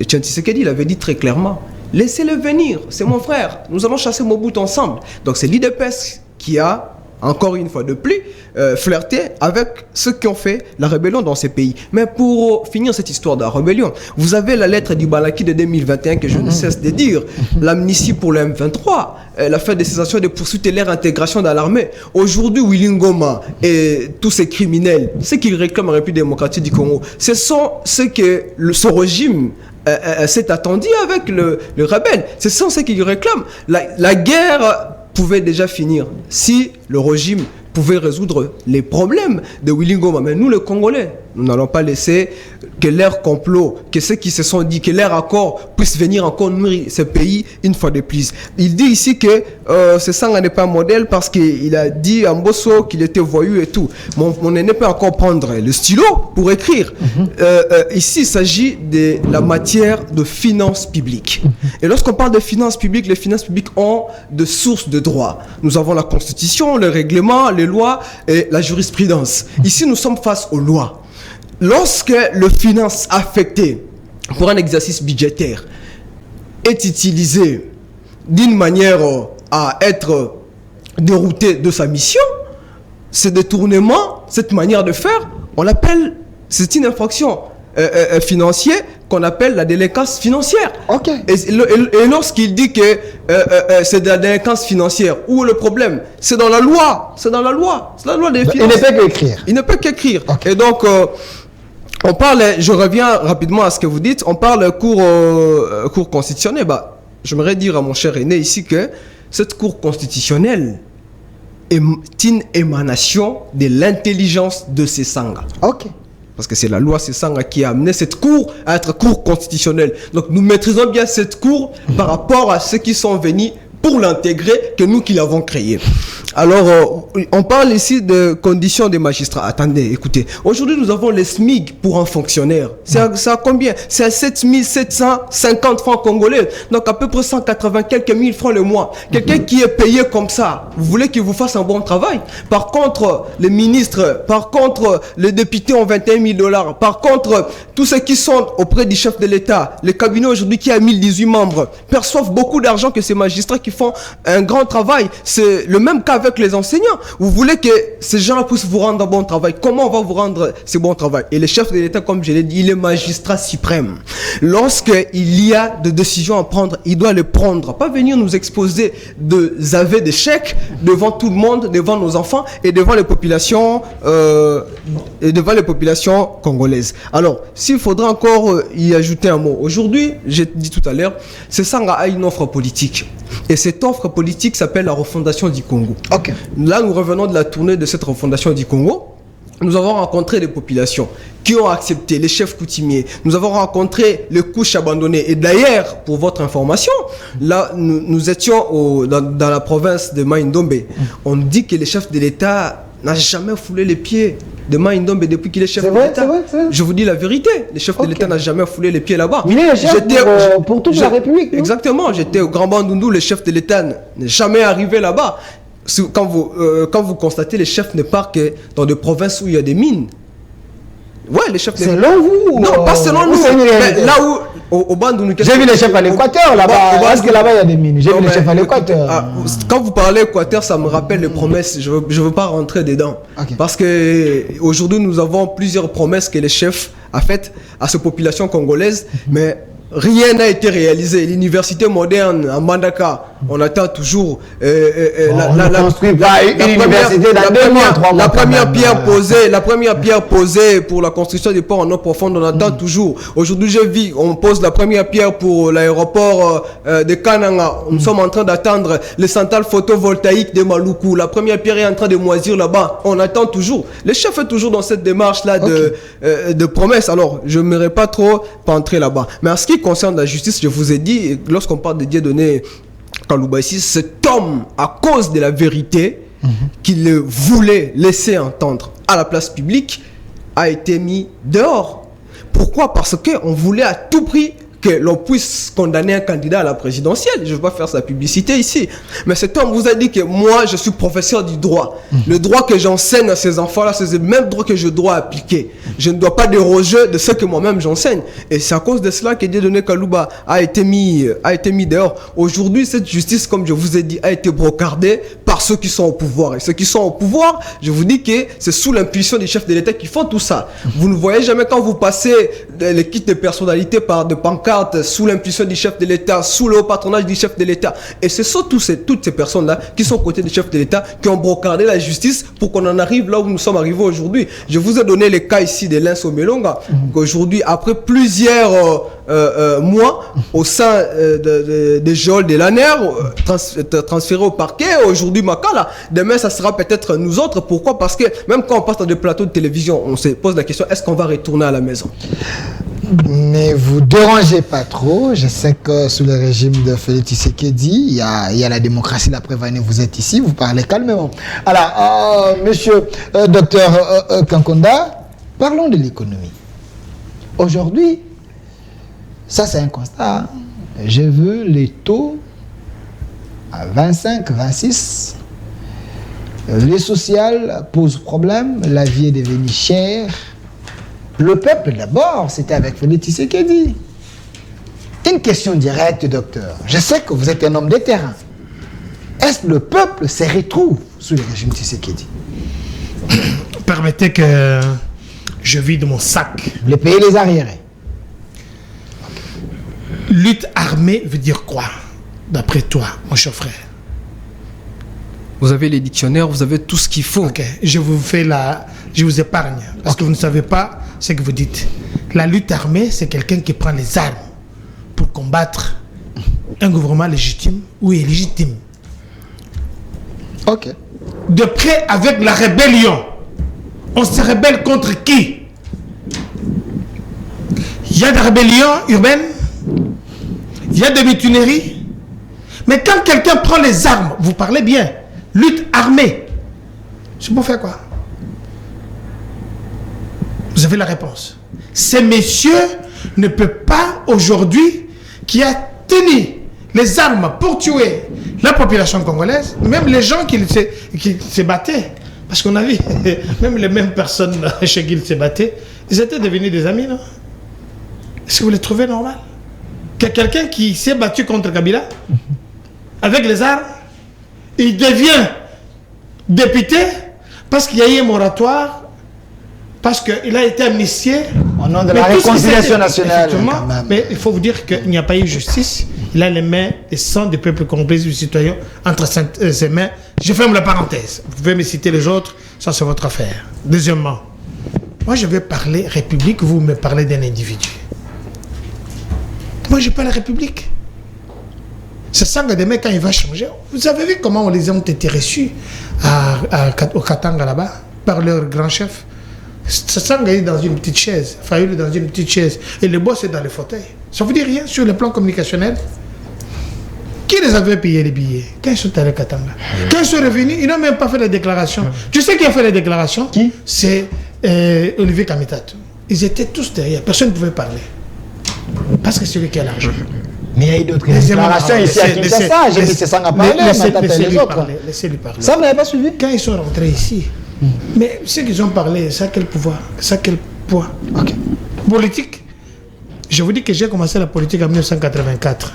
Etienne Tshisekedi l'avait dit très clairement, laissez-le venir, c'est mon frère, nous allons chasser Mobutu ensemble. Donc, c'est l'IDPS qui a, encore une fois de plus, flirté avec ceux qui ont fait la rébellion dans ces pays. Mais pour finir cette histoire de la rébellion, vous avez la lettre du Balaki de 2021 que je ne cesse de dire, l'amnistie pour le M23, la fin des cessations de poursuites et leur intégration dans l'armée. Aujourd'hui, Willy Ngoma et tous ces criminels, ceux qui réclament la République démocratique du Congo, ce sont ceux que ce régime s'est attendu avec le rebelle. Ce sont ceux qui réclament. La guerre pouvait déjà finir si le régime pouvait résoudre les problèmes de Willy Ngoma. Mais nous, les Congolais, nous n'allons pas laisser que leur complot, que ceux qui se sont dit, que leur accord puisse venir encore nourrir ce pays une fois de plus. Il dit ici que Sesanga n'est pas un modèle parce qu'il a dit à Mbosso qu'il était voyou et tout. Mon aîné peut encore prendre le stylo pour écrire. Ici, il s'agit de la matière de finances publiques. Et lorsqu'on parle de finances publiques, les finances publiques ont de sources de droit. Nous avons la Constitution, le règlement, les lois et la jurisprudence. Ici, nous sommes face aux lois. Lorsque le finance affecté pour un exercice budgétaire est utilisé d'une manière à être dérouté de sa mission, ce détournement, cette manière de faire, on l'appelle, c'est une infraction financière qu'on appelle la délinquance financière. Okay. Et lorsqu'il dit que c'est de la délinquance financière, où est le problème? C'est dans la loi. C'est dans la loi. C'est la loi des finances. Il ne peut qu'écrire. Il ne peut qu'écrire. Okay. Et donc, on parle, je reviens rapidement à ce que vous dites, on parle cour constitutionnelle. Bah, j'aimerais dire à mon cher aîné ici que cette cour constitutionnelle est une émanation de l'intelligence de Sesanga. Ok. Parce que c'est la loi Sesanga qui a amené cette cour à être cour constitutionnelle. Donc nous maîtrisons bien cette cour par rapport à ceux qui sont venus pour l'intégrer que nous qui l'avons créée. Alors, on parle ici de conditions des magistrats. Attendez, écoutez. Aujourd'hui, nous avons les SMIC pour un fonctionnaire. C'est à combien? C'est à 7750 francs congolais. Donc, à peu près 180 quelques mille francs le mois. Quelqu'un qui est payé comme ça, vous voulez qu'il vous fasse un bon travail? Par contre, les ministres, par contre, les députés ont 21 000 $. Par contre, tous ceux qui sont auprès du chef de l'État, les cabinets aujourd'hui qui a 1018 membres, perçoivent beaucoup d'argent que ces magistrats qui qui font un grand travail. C'est le même cas avec les enseignants. Vous voulez que ces gens-là puissent vous rendre un bon travail. Comment on va vous rendre ce bon travail? Et le chef de l'État, comme je l'ai dit, il est magistrat suprême. Lorsqu'il y a des décisions à prendre, il doit les prendre. Pas venir nous exposer des aveux d'échecs devant tout le monde, devant nos enfants et devant les populations congolaises. Alors, s'il faudra encore y ajouter un mot. Aujourd'hui, j'ai dit tout à l'heure, c'est ça a une offre politique. Et cette offre politique s'appelle la refondation du Congo. Ok. Là, nous revenons de la tournée de cette refondation du Congo. Nous avons rencontré des populations qui ont accepté, les chefs coutumiers. Nous avons rencontré les couches abandonnées. Et d'ailleurs, pour votre information, là, nous étions dans la province de Mai-Ndombe. On dit que le chef de l'État n'a jamais foulé les pieds de Mai-Ndombe depuis qu'il est chef de l'État. C'est vrai. Je vous dis la vérité. Le chef de l'État n'a jamais foulé les pieds là-bas. Il est le chef pour toute la République. Exactement. J'étais au Grand Bandundu, le chef de l'État n'est jamais arrivé là-bas. Quand vous constatez, les chefs ne partent que dans des provinces où il y a des mines. Ouais, les chefs... Selon vous? Non, pas selon nous. Mais là où... Au Bandundu... J'ai vu les chefs à l'Équateur, là-bas. Parce que là-bas, il y a des mines. J'ai vu les chefs à l'Équateur. Quand vous parlez Équateur, ça me rappelle les promesses. Je ne veux pas rentrer dedans. Okay. Parce qu'aujourd'hui, nous avons plusieurs promesses que les chefs ont faites à ces populations congolaises. Mais... rien n'a été réalisé. L'université moderne à Mandaka, on attend toujours la première pierre posée pour la construction du port en eau profonde, on attend toujours. Aujourd'hui, on pose la première pierre pour l'aéroport de Kananga. Nous sommes en train d'attendre les centrales photovoltaïques de Maluku. La première pierre est en train de moisir là-bas. On attend toujours. Le chef est toujours dans cette démarche-là de promesses. Alors, je n'aimerais pas trop entrer là-bas. Mais en ce qui concerne la justice, je vous ai dit, lorsqu'on parle de Dieudonné Kalouba ici, cet homme, à cause de la vérité qu'il voulait laisser entendre à la place publique, a été mis dehors. Pourquoi? Parce qu'on voulait à tout prix que l'on puisse condamner un candidat à la présidentielle. Je ne vais pas faire sa publicité ici. Mais cet homme vous a dit que moi, je suis professeur du droit. Le droit que j'enseigne à ces enfants-là, c'est le même droit que je dois appliquer. Je ne dois pas déroger de ce que moi-même j'enseigne. Et c'est à cause de cela que Dieudonné Kalouba a été mis dehors. Aujourd'hui, cette justice, comme je vous ai dit, a été brocardée par ceux qui sont au pouvoir. Et ceux qui sont au pouvoir, je vous dis que c'est sous l'impulsion des chefs de l'État qui font tout ça. Vous ne voyez jamais quand vous passez les kits de personnalité par de pancartes sous l'impulsion du chef de l'État, sous le haut patronage du chef de l'État. Et ce sont toutes ces personnes-là qui sont aux côtés du chef de l'État, qui ont brocardé la justice pour qu'on en arrive là où nous sommes arrivés aujourd'hui. Je vous ai donné les cas ici de Lenso Melonga, qu'aujourd'hui, après plusieurs mois au sein des geôles de l'ANER, transféré au parquet, aujourd'hui Makala, demain ça sera peut-être nous autres. Pourquoi? Parce que même quand on passe dans des plateaux de télévision, on se pose la question, est-ce qu'on va retourner à la maison? Ne vous dérangez pas trop. Je sais que sous le régime de Félix Tshisekedi, il y a la démocratie, la prévenue. Vous êtes ici, vous parlez calmement. Alors, monsieur docteur Kankonda, parlons de l'économie. Aujourd'hui, ça c'est un constat. Je veux les taux à 25, 26. Les sociales posent problème, la vie est devenue chère. Le peuple, d'abord, c'était avec Félix Tshisekedi. Une question directe, docteur. Je sais que vous êtes un homme de terrain. Est-ce que le peuple se retrouve sous le régime Tshisekedi? Permettez que je vide mon sac. Vous voulez payer les arriérés? Lutte armée veut dire quoi, d'après toi, mon cher frère? Vous avez les dictionnaires, vous avez tout ce qu'il faut. Ok, je vous épargne, parce que vous ne savez pas ce que vous dites. La lutte armée, c'est quelqu'un qui prend les armes pour combattre un gouvernement légitime ou illégitime. Ok. De près avec la rébellion. On se rébelle contre qui? Il y a des rébellions urbaines, il y a des mutineries. Mais quand quelqu'un prend les armes, vous parlez bien, lutte armée, c'est pour faire quoi? Vous avez la réponse. Ces messieurs ne peuvent pas aujourd'hui, qui a tenu les armes pour tuer la population congolaise, même les gens qui se battaient, parce qu'on a vu, même les mêmes personnes chez qui ils se battaient, ils étaient devenus des amis, non? Est-ce que vous les trouvez normal? Que quelqu'un qui s'est battu contre Kabila, avec les armes. Il devient député parce qu'il y a eu un moratoire, parce qu'il a été amnistié. Au nom de Mais la tout ce qui réconciliation s'était- nationale. Effectivement, quand même. mais il faut vous dire qu'il n'y a pas eu justice. Il a les mains et sang du peuple congolais du citoyen entre ses mains. Je ferme la parenthèse. Vous pouvez me citer les autres, ça c'est votre affaire. Deuxièmement, moi je vais parler République, vous me parlez d'un individu. Moi je parle République. Ce Sanga demain quand il va changer, vous avez vu comment les ont été reçus au Katanga là-bas par leur grand chef. Ce Sanga est dans une petite chaise, Fayoulou dans une petite chaise, et le boss est dans le fauteuil. Ça vous dit rien sur le plan communicationnel? Qui les avait payé les billets quand ils sont allés à Katanga? Quand ils sont revenus, ils n'ont même pas fait la déclaration. Tu sais qui a fait la déclaration? Qui? C'est Olivier Kamitatou. Ils étaient tous derrière, personne ne pouvait parler. Parce que c'est lui qui a l'argent. Mais il y a eu d'autres déclarations ici à Kinshasa. J'ai mis ces sangs à parler, Laissez-lui les autres. parler. Laissez-lui parler. Ça, vous n'avez pas suivi? Quand ils sont rentrés ici, mais ceux qui ont parlé, ça quel pouvoir, ça quel poids? Ok. Politique. Je vous dis que j'ai commencé la politique en 1984.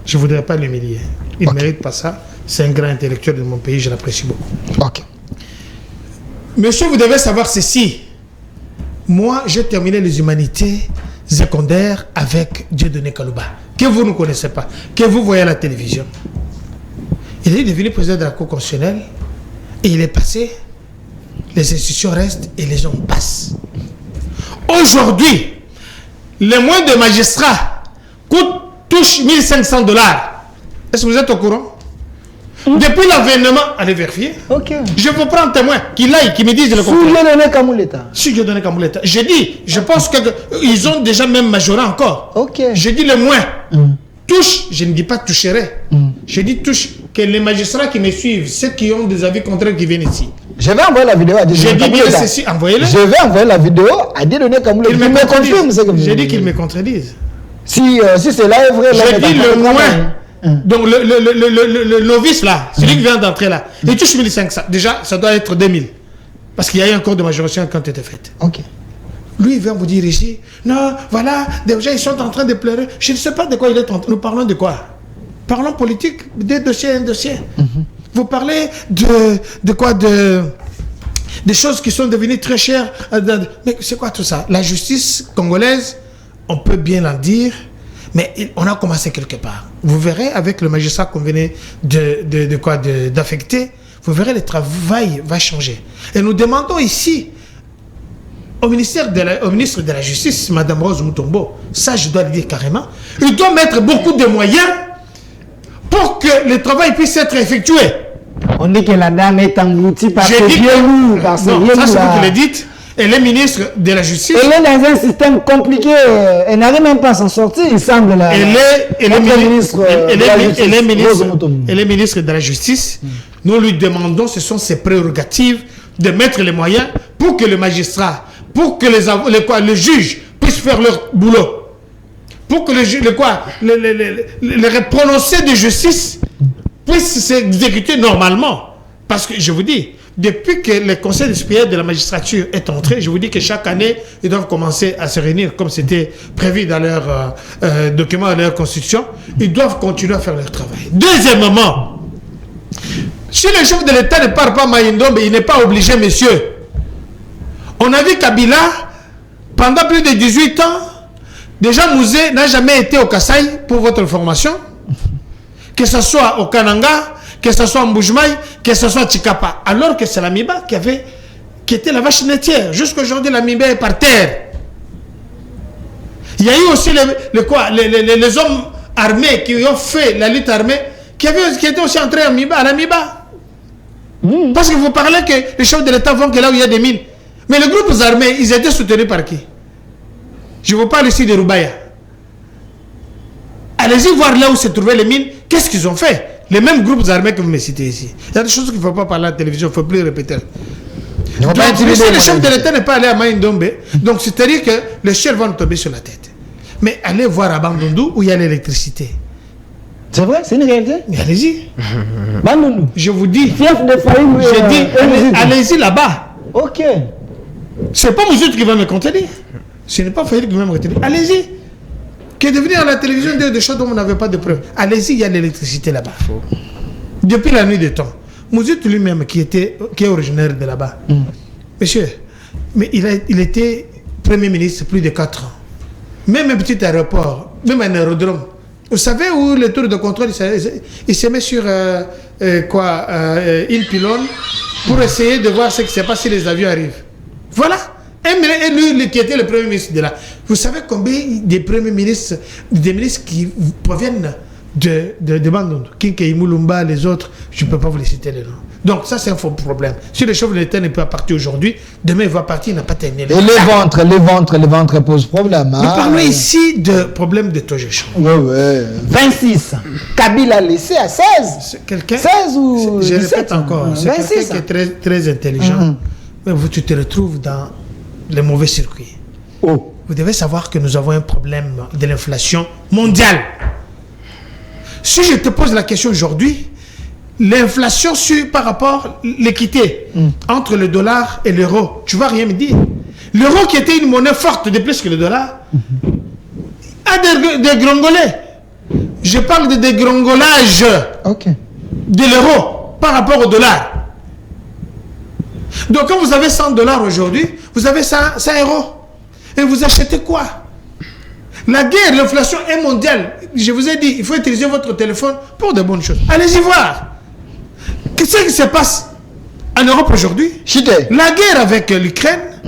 Je ne voudrais pas l'humilier. Il ne mérite pas ça. C'est un grand intellectuel de mon pays, je l'apprécie beaucoup. Ok. Monsieur, vous devez savoir ceci. Moi, j'ai terminé les humanités secondaires avec Dieudonné Kalouba, que vous ne connaissez pas, que vous voyez à la télévision. Il est devenu président de la Cour constitutionnelle et il est passé, les institutions restent et les hommes passent. Aujourd'hui, les moyens de magistrats touchent $1 500. Est-ce que vous êtes au courant? Depuis l'avènement, allez vérifier. Ok. Je vous prends un témoin, qu'il aille, qui me dise le Sous contraire. le Kamouleta. Si je donnais Kamouleta, j'ai dit, je pense qu'ils ont déjà même majoré encore. Ok. Je dis le moins. Touche, je ne dis pas toucherait. Je dis touche, que les magistrats qui me suivent, ceux qui ont des avis contraires qui viennent ici. Je vais envoyer la vidéo à J'ai Dieudonné dit bien Kamouleta. ceci, envoyez-le. Je vais envoyer la vidéo à Dieudonné Kamouleta. Qu'ils Il me me confirme ce que vous J'ai dit dites. qu'ils me contredisent. Si cela est vrai, là, J'ai on est dit en train le de travailler. moins. Donc le novice là, celui qui vient d'entrer là, il touche 1500. Déjà, ça doit être 2000. Parce qu'il y a eu encore de majoration quand était faite. Ok. Lui, il vient vous dire ici, non, voilà, déjà ils sont en train de pleurer. Je ne sais pas de quoi il est en train. Nous parlons de quoi? Parlons politique, des dossiers, un dossier. Vous parlez de quoi? Des choses qui sont devenues très chères. Mais c'est quoi tout ça? La justice congolaise, on peut bien en dire, mais on a commencé quelque part. Vous verrez avec le magistrat qu'on venait d'affecter, vous verrez le travail va changer. Et nous demandons ici au ministre de la Justice, Mme Rose Mutombo, ça je dois le dire carrément, il doit mettre beaucoup de moyens pour que le travail puisse être effectué. On dit que la dame est engloutie par J'ai ses dit vieux que- loups, par ses Non, vieux ça c'est loups, vous qui là. le dites. Elle est ministre de la Justice. Elle est dans un système compliqué. Elle n'arrive même pas à s'en sortir, il semble. Là. Elle est Notre ministre Rose Mutombo. elle est ministre de la Justice. Nous lui demandons, ce sont ses prérogatives, de mettre les moyens pour que le magistrat, pour que les juges puissent faire leur boulot. Pour que les prononcés de justice puissent s'exécuter normalement. Parce que je vous dis, depuis que le Conseil supérieur de la magistrature est entré, je vous dis que chaque année, ils doivent commencer à se réunir comme c'était prévu dans leur document, dans leur constitution. Ils doivent continuer à faire leur travail. Deuxièmement, si le chef de l'État ne parle pas Maïndombe, il n'est pas obligé, monsieur. On a vu Kabila, pendant plus de 18 ans, déjà Mouzé n'a jamais été au Kasaï, pour votre information. Que ce soit au Kananga, que ce soit en Mboujmaï, que ce soit à Chikapa. Alors que c'est la Miba qui était la vache laitière. Jusqu'aujourd'hui, la Miba est par terre. Il y a eu aussi les hommes armés qui ont fait la lutte armée, qui étaient aussi entrés à la Miba. Parce que vous parlez que les chefs de l'État vont que là où il y a des mines. Mais les groupes armés, ils étaient soutenus par qui? Je vous parle ici de Roubaya. Allez-y voir là où se trouvaient les mines. Qu'est-ce qu'ils ont fait? Les mêmes groupes armés que vous me citez ici. Il y a des choses qu'il ne faut pas parler à la télévision, il ne faut plus répéter. Donc, si le chef de l'État n'est pas allé à Maïndombe, donc c'est-à-dire que les chefs vont tomber sur la tête. Mais allez voir à Bandundu où il y a l'électricité. C'est vrai, c'est une réalité. Mais allez-y. Bandundu. Je vous dis. Fief de Fayoulou. J'ai dit, allez-y là-bas. Ok. Ce n'est pas Mouzut qui va me contredire. Ce n'est pas Fayoulou qui va me retenir. Allez-y. qui est devenu à la télévision des choses dont on n'avait pas de preuves. Allez-y, il y a l'électricité là-bas. Depuis la nuit des temps. Mouzit lui-même, qui est originaire de là-bas. Monsieur, mais il était Premier ministre plus de 4 ans. Même un petit aéroport, même un aérodrome. Vous savez où le tour de contrôle, il se met sur une pylône pour essayer de voir ce qui se passe si les avions arrivent. Voilà. Et lui qui était le Premier ministre de là. Vous savez combien des premiers ministres, des ministres qui proviennent de Bandundu, Kinkei Mulumba, les autres, je ne peux pas vous les citer les noms. Donc ça c'est un faux problème. Si le chef de l'État n'est pas parti aujourd'hui, demain il va partir, il n'a pas terminé. Et les ventres posent problème. Nous parlons ici de problème de Togesho. Ouais. 26. Kabila a laissé à 16. Quelqu'un, 16 ou je 17, répète encore, c'est 26. quelqu'un qui est très, très intelligent. Mais tu te retrouves dans les mauvais circuits. Oh. Vous devez savoir que nous avons un problème de l'inflation mondiale. Si je te pose la question aujourd'hui, l'inflation par rapport à l'équité entre le dollar et l'euro, tu ne vas rien me dire. L'euro qui était une monnaie forte de plus que le dollar a des grongolais. Je parle de dégrongolage de l'euro par rapport au dollar. Donc quand vous avez 100 $ aujourd'hui, vous avez 100 euros. Et vous achetez quoi? La guerre, l'inflation est mondiale. Je vous ai dit, il faut utiliser votre téléphone pour de bonnes choses. Allez-y voir. Qu'est-ce qui se passe en Europe aujourd'hui? La guerre avec l'Ukraine,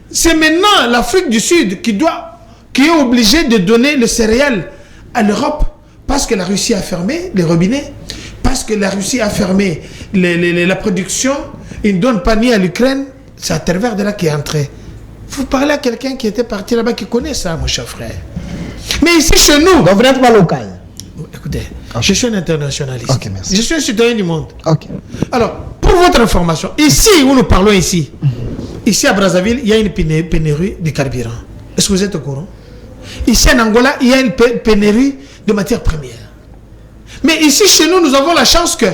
c'est maintenant l'Afrique du Sud qui est obligée de donner le céréales à l'Europe parce que la Russie a fermé les robinets, parce que la Russie a fermé la production. Il ne donne pas ni à l'Ukraine, c'est à travers de là qui est entré. Vous parlez à quelqu'un qui était parti là-bas, qui connaît ça, mon cher frère. Mais ici, chez nous... Donc vous n'êtes pas local. Écoutez, je suis un internationaliste. Merci. Je suis un citoyen du monde. Alors, pour votre information, ici où nous parlons ici à Brazzaville, il y a une pénurie de carburant. Est-ce que vous êtes au courant? Ici en Angola, il y a une pénurie de matières premières. Mais ici, chez nous, nous avons la chance que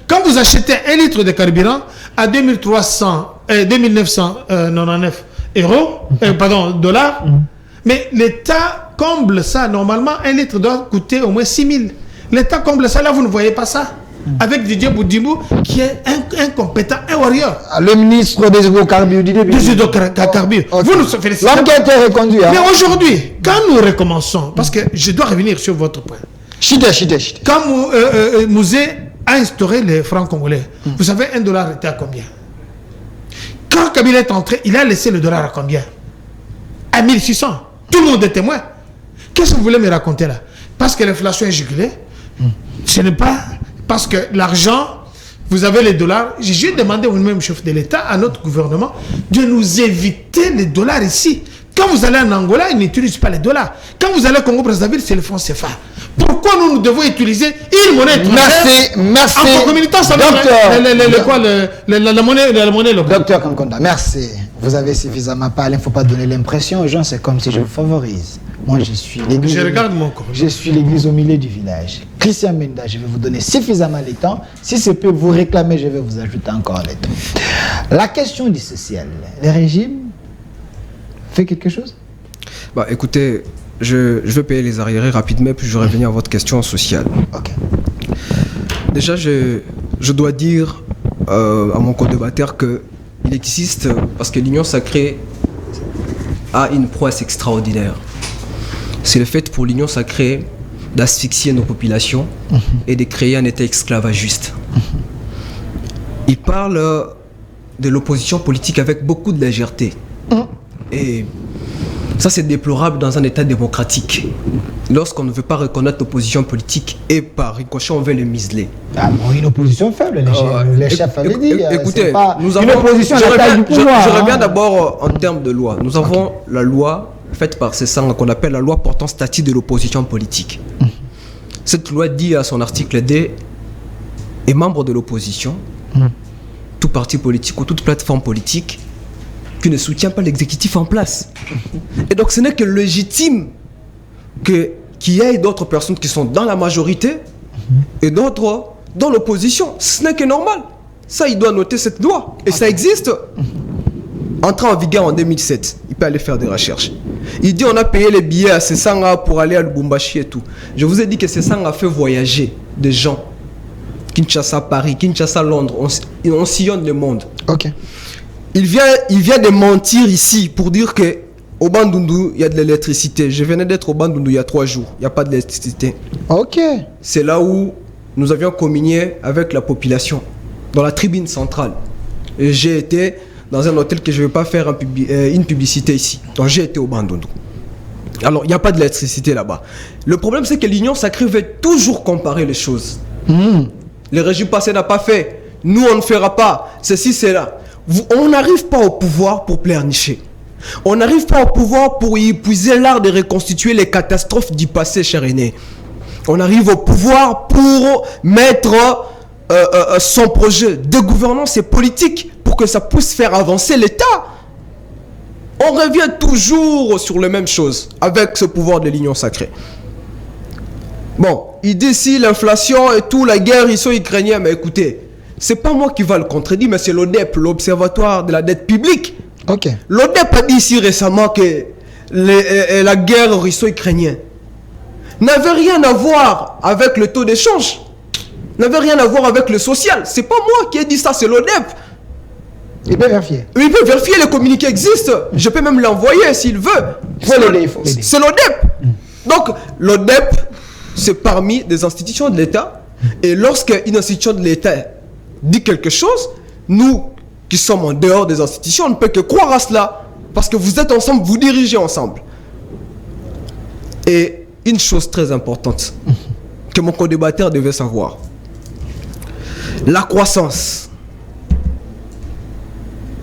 quand vous achetez 1 litre de carburant à 2999 dollars, mais l'État comble ça. Normalement, 1 litre doit coûter au moins 6000. L'État comble ça. Là, vous ne voyez pas ça. Avec Didier Boudimou, qui est incompétent, un warrior. Le ministre des hydrocarbures du début. Des hydrocarbures. Vous nous félicitez. L'enquête est reconduite. Mais aujourd'hui, quand nous recommençons, parce que je dois revenir sur votre point. Quand Mouzé a instauré les francs congolais, vous savez, 1 dollar était à combien? Quand Kabila est entré, il a laissé le dollar à combien? À 1600. Tout le monde est témoin. Qu'est-ce que vous voulez me raconter là? Parce que l'inflation est jugulée. Ce n'est pas parce que l'argent, vous avez les dollars. J'ai juste demandé au même chef de l'État, à notre gouvernement, de nous éviter les dollars ici. Quand vous allez en Angola, ils n'utilisent pas les dollars. Quand vous allez au Congo-Brazzaville, c'est le franc CFA. Pourquoi nous devons utiliser une monnaie étrangère? Merci. En communiquant ça la monnaie locale. Docteur Kankonda, merci. Vous avez suffisamment parlé. Il ne faut pas donner l'impression aux gens, c'est comme si je vous favorise. Moi, je suis l'église. Je regarde mon corps. Je suis l'église au milieu du village. Christian Menda, je vais vous donner suffisamment de temps. Si c'est peut vous réclamer, je vais vous ajouter encore les temps. La question du social. Le régime fait quelque chose? Écoutez, je vais payer les arriérés rapidement, puis je vais revenir à votre question sociale. Déjà, je dois dire à mon co-débatteur qu'il existe, parce que l'Union sacrée a une prouesse extraordinaire. C'est le fait pour l'Union sacrée d'asphyxier nos populations et de créer un État esclavagiste. Il parle de l'opposition politique avec beaucoup de légèreté. Et ça, c'est déplorable dans un État démocratique. Lorsqu'on ne veut pas reconnaître l'opposition politique et par ricochet, on veut le museler. Une opposition faible, les chefs avaient dit. Écoutez, nous avons une opposition à la taille du pouvoir. Je reviens d'abord en termes de loi. Nous avons la loi faite par ces sangs qu'on appelle la loi portant statut de l'opposition politique. Cette loi dit à son article D, et membre de l'opposition, tout parti politique ou toute plateforme politique qui ne soutient pas l'exécutif en place. Et donc ce n'est que légitime qu'il y ait d'autres personnes qui sont dans la majorité et d'autres dans l'opposition. Ce n'est que normal. Ça, il doit noter cette loi. Et ça existe. Entré en vigueur en 2007. Il peut aller faire des recherches. Il dit on a payé les billets à Sessanga pour aller à Lubumbashi et tout. Je vous ai dit que Sessanga a fait voyager des gens. Kinshasa, Paris, Kinshasa, Londres. On sillonne le monde. Ok. Il vient de mentir ici pour dire que au Bandundu, il y a de l'électricité. Je venais d'être au Bandundu il y a 3 jours. Il n'y a pas d'électricité. Ok. C'est là où nous avions communié avec la population, dans la tribune centrale. Et j'ai été dans un hôtel que je ne vais pas faire une publicité ici. Donc j'ai été au Bandundu. Alors, il n'y a pas d'électricité là-bas. Le problème, c'est que l'Union sacrée veut toujours comparer les choses. Le régime passé n'a pas fait. Nous, on ne fera pas. Ceci, c'est là. On n'arrive pas au pouvoir pour pleurnicher. On n'arrive pas au pouvoir pour y épuiser l'art de reconstituer les catastrophes du passé, cher aîné. On arrive au pouvoir pour mettre son projet de gouvernance et politique pour que ça puisse faire avancer l'État. On revient toujours sur les mêmes choses avec ce pouvoir de l'Union sacrée. Bon, il dit si l'inflation et tout, la guerre, ils sont ukrainiens. Mais écoutez, c'est pas moi qui va le contredire, mais c'est l'ODEP, l'Observatoire de la dette publique. Ok. L'ODEP a dit ici récemment que la guerre russo-ukrainienne n'avait rien à voir avec le taux d'échange, n'avait rien à voir avec le social. C'est pas moi qui ai dit ça, c'est l'ODEP. Il peut vérifier. Il peut vérifier, les communiqués existent. Je peux même l'envoyer s'il veut. Faut l'aider, il faut l'aider. C'est l'ODEP. Donc, l'ODEP, c'est parmi des institutions de l'État. Et lorsqu'une institution de l'État dit quelque chose, nous qui sommes en dehors des institutions, on ne peut que croire à cela. Parce que vous êtes ensemble, vous dirigez ensemble. Et une chose très importante que mon co-débatteur devait savoir. La croissance,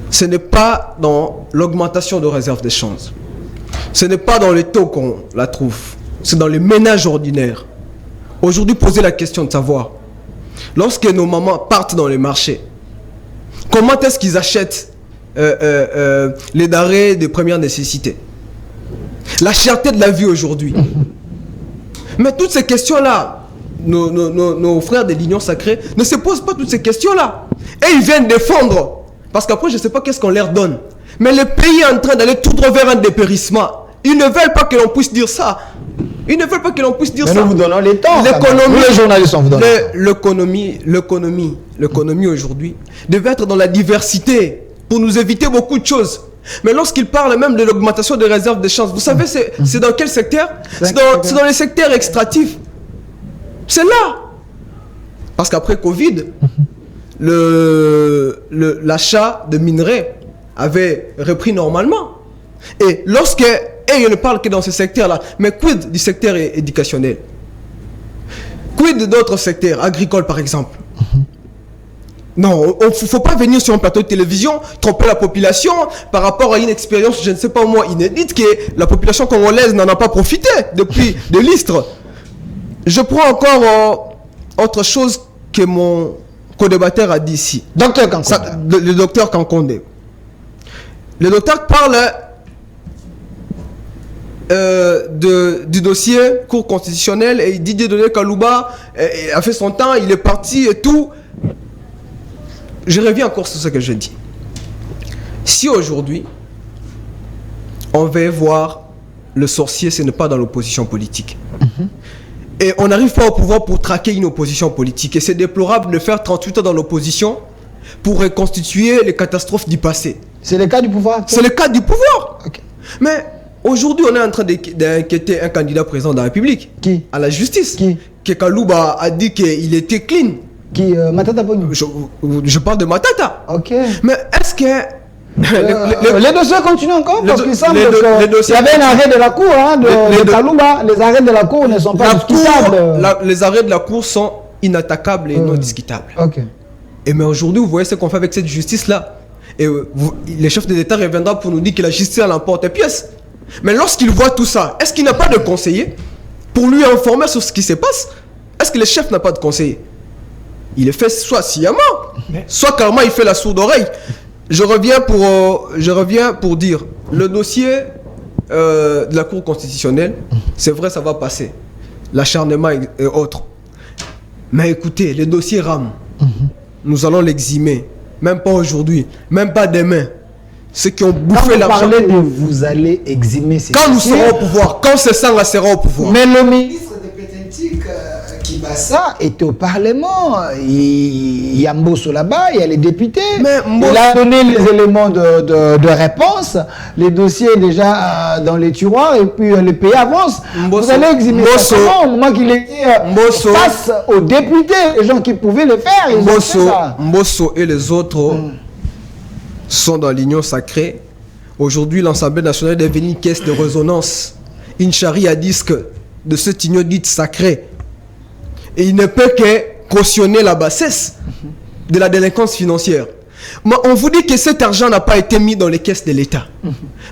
ce n'est pas dans l'augmentation de réserves d'échange. Ce n'est pas dans les taux qu'on la trouve. C'est dans les ménages ordinaires. Aujourd'hui, posez la question de savoir, lorsque nos mamans partent dans les marchés, comment est-ce qu'ils achètent les denrées de première nécessité? La cherté de la vie aujourd'hui. Mais toutes ces questions-là, nos frères de l'Union sacrée ne se posent pas toutes ces questions-là. Et ils viennent défendre. Parce qu'après, je ne sais pas qu'est-ce qu'on leur donne. Mais le pays est en train d'aller tout droit vers un dépérissement. Ils ne veulent pas que l'on puisse dire ça. Ils ne veulent pas que l'on puisse dire mais ça. nous vous donnons les temps. L'économie, les journalistes, on vous donne. L'économie aujourd'hui devait être dans la diversité pour nous éviter beaucoup de choses. Mais lorsqu'il parle même de l'augmentation des réserves d'échange, vous savez, c'est dans quel secteur? C'est dans les secteurs extractifs. C'est là. Parce qu'après Covid, l'achat de minerais avait repris normalement. Et il ne parle que dans ce secteur-là, mais quid du secteur éducationnel? Quid d'autres secteurs, agricoles par exemple? Non, il ne faut pas venir sur un plateau de télévision, tromper la population par rapport à une expérience, je ne sais pas moi, inédite, que la population congolaise n'en a pas profité depuis de l'Istre. Je prends encore autre chose que mon co-débatteur a dit ici. Docteur Kankonde. Le docteur Kankonde. Le docteur parle du dossier Cour constitutionnelle et il dit Dieudonné Kalouba a fait son temps, il est parti et tout. Je reviens encore sur ce que je dis. Si aujourd'hui, on veut voir le sorcier, ce n'est pas dans l'opposition politique. Et on n'arrive pas au pouvoir pour traquer une opposition politique. Et c'est déplorable de faire 38 ans dans l'opposition pour reconstituer les catastrophes du passé. C'est le cas du pouvoir? C'est le cas du pouvoir. Okay. Mais aujourd'hui, on est en train d'inquiéter un candidat président de la République. Qui? À la justice. Qui? Que Kalouba a dit qu'il était clean. Qui Matata Pognou? Je parle de Matata. Ok. Mais est-ce que... les dossiers continuent encore parce qu'il semble qu'il y avait un arrêt de la Cour de Kalouba. Les arrêts de la Cour ne sont pas discutables. Les arrêts de la Cour sont inattaquables et non discutables. Ok. Et mais aujourd'hui, vous voyez ce qu'on fait avec cette justice-là. Et les chefs de l'État reviendront pour nous dire que la justice elle emporte pièce. Mais lorsqu'il voit tout ça, est-ce qu'il n'a pas de conseiller pour lui informer sur ce qui se passe? Est-ce que le chef n'a pas de conseiller? Il est fait soit sciemment, soit carrément il fait la sourde oreille. Je reviens pour dire, le dossier de la Cour constitutionnelle, c'est vrai, ça va passer. L'acharnement et autres. Mais écoutez, le dossier rame. Nous allons l'eximer. Même pas aujourd'hui, même pas demain. ceux qui ont Quand bouffé vous l'argent. parlez de vous allez exhumer ces Quand nous dossiers, serons au pouvoir, quand ce sang sera au pouvoir. mais le ministre de Pétentique, Kibassa, était au Parlement. Il y a Mbosso là-bas, il y a les députés. Mais Mbosso- Il a donné les éléments de réponse, les dossiers déjà dans les tiroirs, et puis les pays avancent. Mbosso- Vous allez exhumer ça Mbosso- comment, au moment qu'il était Mbosso- face aux députés, les gens qui pouvaient le faire, ils ont fait Mbosso, ça. Mbosso et les autres sont dans l'union sacrée. Aujourd'hui, l'Assemblée nationale est devenue une caisse de résonance, une charie à disque de cette union dite sacrée. Et il ne peut que cautionner la bassesse de la délinquance financière. Mais on vous dit que cet argent n'a pas été mis dans les caisses de l'État.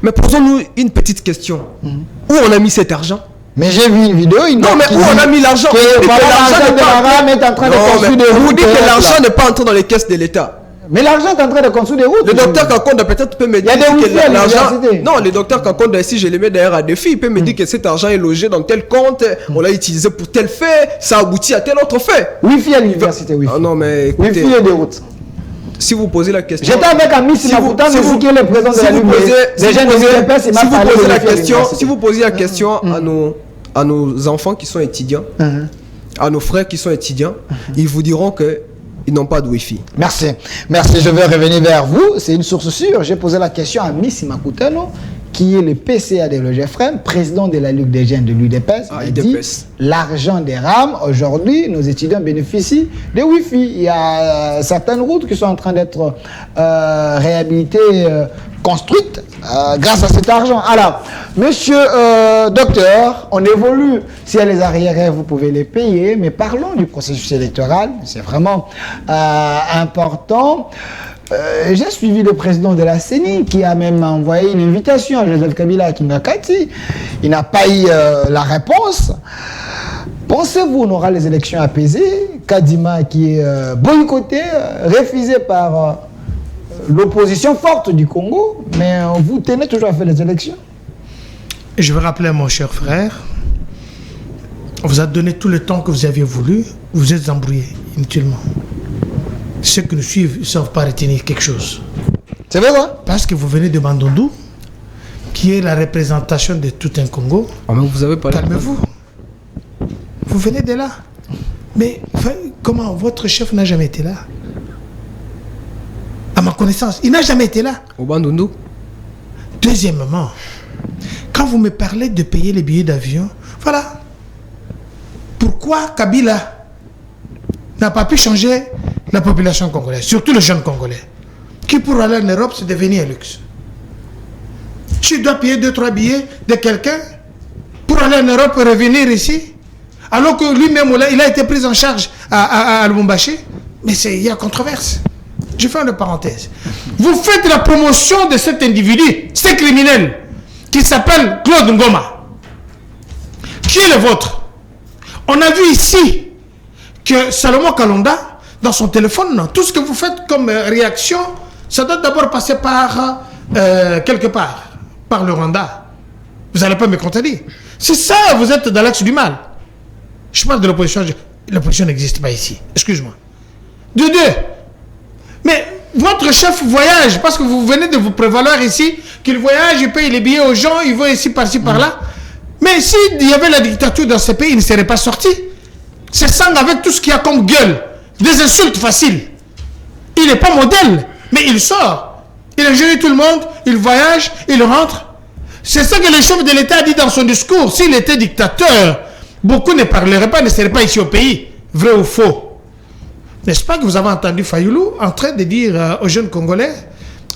Mais posons-nous une petite question. Où on a mis cet argent? Mais j'ai vu une vidéo. Non, mais où on a mis l'argent? Que Vous dites que voilà, l'argent de pas- Maram est en train de Non, construire mais des routes. vous dites que là. l'argent n'est pas entré dans les caisses de l'État. Mais l'argent est en train de construire des routes. Le docteur Kakonda peut-être peut me dire y a des que wifi à l'argent... l'université. Non, le docteur Kakonda, si je le mets derrière à défi, il peut me dire que cet argent est logé dans tel compte, on l'a utilisé pour tel fait, ça aboutit à tel autre fait. Wifi à l'université, wifi. Ah non, mais écoutez, Wifi et des routes. si vous posez la question... J'étais avec Amis Simakuta, mais vous qui est le président de la Ligue des jeunes de l'UDPS, il m'a parlé de la wifi à question, l'université. si vous posez la question à nos enfants qui sont étudiants, à nos frères qui sont étudiants, ils vous diront que ils n'ont pas de Wi-Fi. Merci. Merci, je vais revenir vers vous. C'est une source sûre. J'ai posé la question à Miss Makutano, qui est le PCA de l'OGFREM, président de la Ligue des jeunes de l'UDPS. Ah, Il a dit, UDPS. l'argent des rames, aujourd'hui, nos étudiants bénéficient de Wi-Fi. Il y a certaines routes qui sont en train d'être réhabilitées, construites grâce à cet argent. Alors, monsieur docteur, on évolue. S'il y a les arriérés, vous pouvez les payer, mais parlons du processus électoral. C'est vraiment important. J'ai suivi le président de la CENI qui a même envoyé une invitation à Joseph Kabila à Kingakati. Il n'a pas eu la réponse. Pensez-vous qu'on aura les élections apaisées? Kadima qui est boycotté, refusé par l'opposition forte du Congo, mais vous tenez toujours à faire les élections? Je vais rappeler à mon cher frère, on vous a donné tout le temps que vous aviez voulu, vous êtes embrouillés inutilement. Ceux qui nous suivent ne savent pas retenir quelque chose. C'est vrai ça? Parce que vous venez de Bandundu, qui est la représentation de tout un Congo. Ah, mais vous avez pas Calmez-vous. Vous venez de là. Mais comment votre chef n'a jamais été là? À ma connaissance, il n'a jamais été là. Au Bandundu. Deuxièmement, quand vous me parlez de payer les billets d'avion, voilà. Pourquoi Kabila n'a pas pu changer la population congolaise, surtout les jeunes Congolais, qui pour aller en Europe, c'est devenu un luxe. Tu dois payer 2-3 billets de quelqu'un pour aller en Europe et revenir ici, alors que lui-même, il a été pris en charge à Lubumbashi. Mais il y a controverse. Je fais une parenthèse. Vous faites la promotion de cet individu, ce criminel, qui s'appelle Claude Ngoma. Qui est le vôtre? On a vu ici que Salomon Kalonda, dans son téléphone, tout ce que vous faites comme réaction, ça doit d'abord passer par quelque part, par le Rwanda. Vous n'allez pas me contredire. C'est ça, vous êtes dans l'axe du mal. Je parle de l'opposition. L'opposition n'existe pas ici. Excuse-moi. De deux. Mais votre chef voyage, parce que vous venez de vous prévaloir ici, qu'il voyage, il paye les billets aux gens, il va ici, par-ci, par-là. Mais s'il y avait la dictature dans ce pays, il ne serait pas sorti. C'est sang avec tout ce qu'il y a comme gueule. Des insultes faciles. Il n'est pas modèle, mais il sort. Il a géré tout le monde, il voyage, il rentre. C'est ça que le chef de l'État a dit dans son discours. S'il était dictateur, beaucoup ne parleraient pas, ne seraient pas ici au pays. Vrai ou faux? N'est-ce pas que vous avez entendu Fayoulou en train de dire aux jeunes Congolais,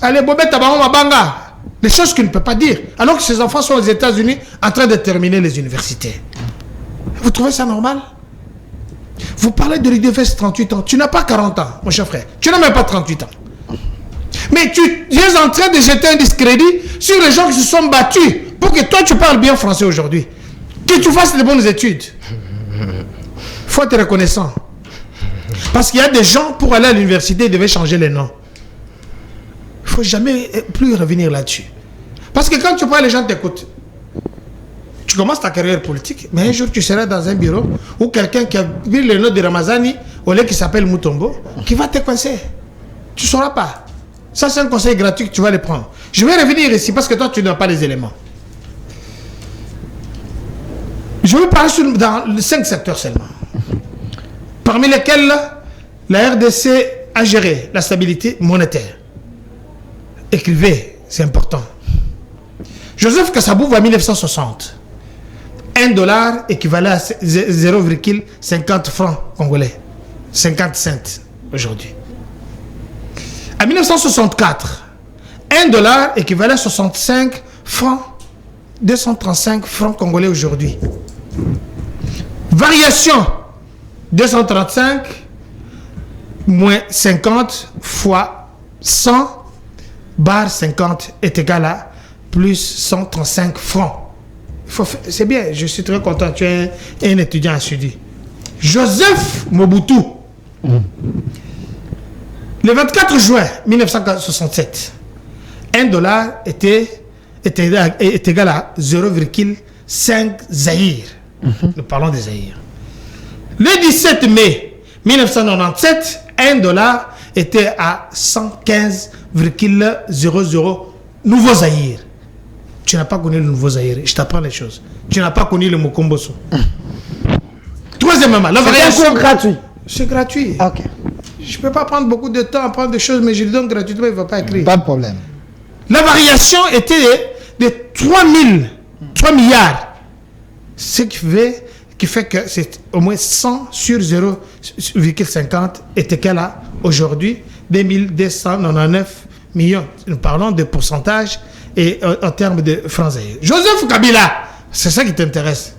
allez, Bobet Tabaron Mabanga, des choses qu'il ne peut pas dire, alors que ses enfants sont aux États-Unis en train de terminer les universités. Vous trouvez ça normal? Vous parlez de l'UDPS 38 ans. Tu n'as pas 40 ans, mon cher frère. Tu n'as même pas 38 ans. Mais tu es en train de jeter un discrédit sur les gens qui se sont battus pour que toi, tu parles bien français aujourd'hui. Que tu fasses de bonnes études. Il faut être reconnaissant. Parce qu'il y a des gens, pour aller à l'université, ils devaient changer les noms. Il ne faut jamais plus revenir là-dessus. Parce que quand tu parles, les gens t'écoutent. Tu commences ta carrière politique, mais un jour tu seras dans un bureau où quelqu'un qui a vu le nom de Ramazani, au lieu qui s'appelle Mutombo, qui va te coincer. Tu ne sauras pas. Ça, c'est un conseil gratuit que tu vas le prendre. Je vais revenir ici parce que toi, tu n'as pas les éléments. Je vais parler dans les 5 secteurs seulement. Parmi lesquels la RDC a géré la stabilité monétaire. Écrivez, c'est important. Joseph Kassabou en 1960. $1 équivalait à 0,50 francs congolais. 50 cents aujourd'hui. En 1964, $1 équivalait à 65 francs, 235 francs congolais aujourd'hui. Variation 235 moins 50 fois 100 bar 50 est égal à plus 135 francs. C'est bien, je suis très content. Tu es un étudiant assidu. Joseph Mobutu, le 24 juin 1967, $1 est égal à 0,5 Zaïre. Nous parlons des Zaïre. Le 17 mai 1997, $1 était à 115,00 nouveau Zaïre. Tu n'as pas connu le nouveau Zaïre. Je t'apprends les choses. Tu n'as pas connu le Mukomboso. Troisièmement, la variation. C'est gratuit. C'est gratuit. Ok. Je ne peux pas prendre beaucoup de temps à apprendre des choses, mais je le donne gratuitement, il ne va pas écrire. Pas de problème. La variation était de 3 milliards. Ce qui fait que c'est au moins 100 sur 0,50 est égal à aujourd'hui 2299 millions. Nous parlons de pourcentage et en termes de francs zaïre. Joseph Kabila, c'est ça qui t'intéresse.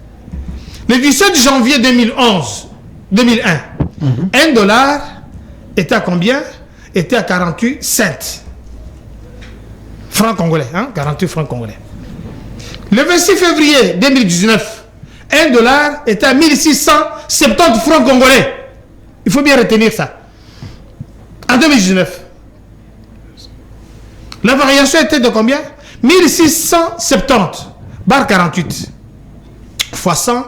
Le 17 janvier 2001, $1 était à combien? Était à 48 cents. Francs congolais, hein? 48 francs congolais. Le 26 février 2019, $1 était à 1670 francs congolais. Il faut bien retenir ça. En 2019. La variation était de combien? 1670 bar 48 fois 100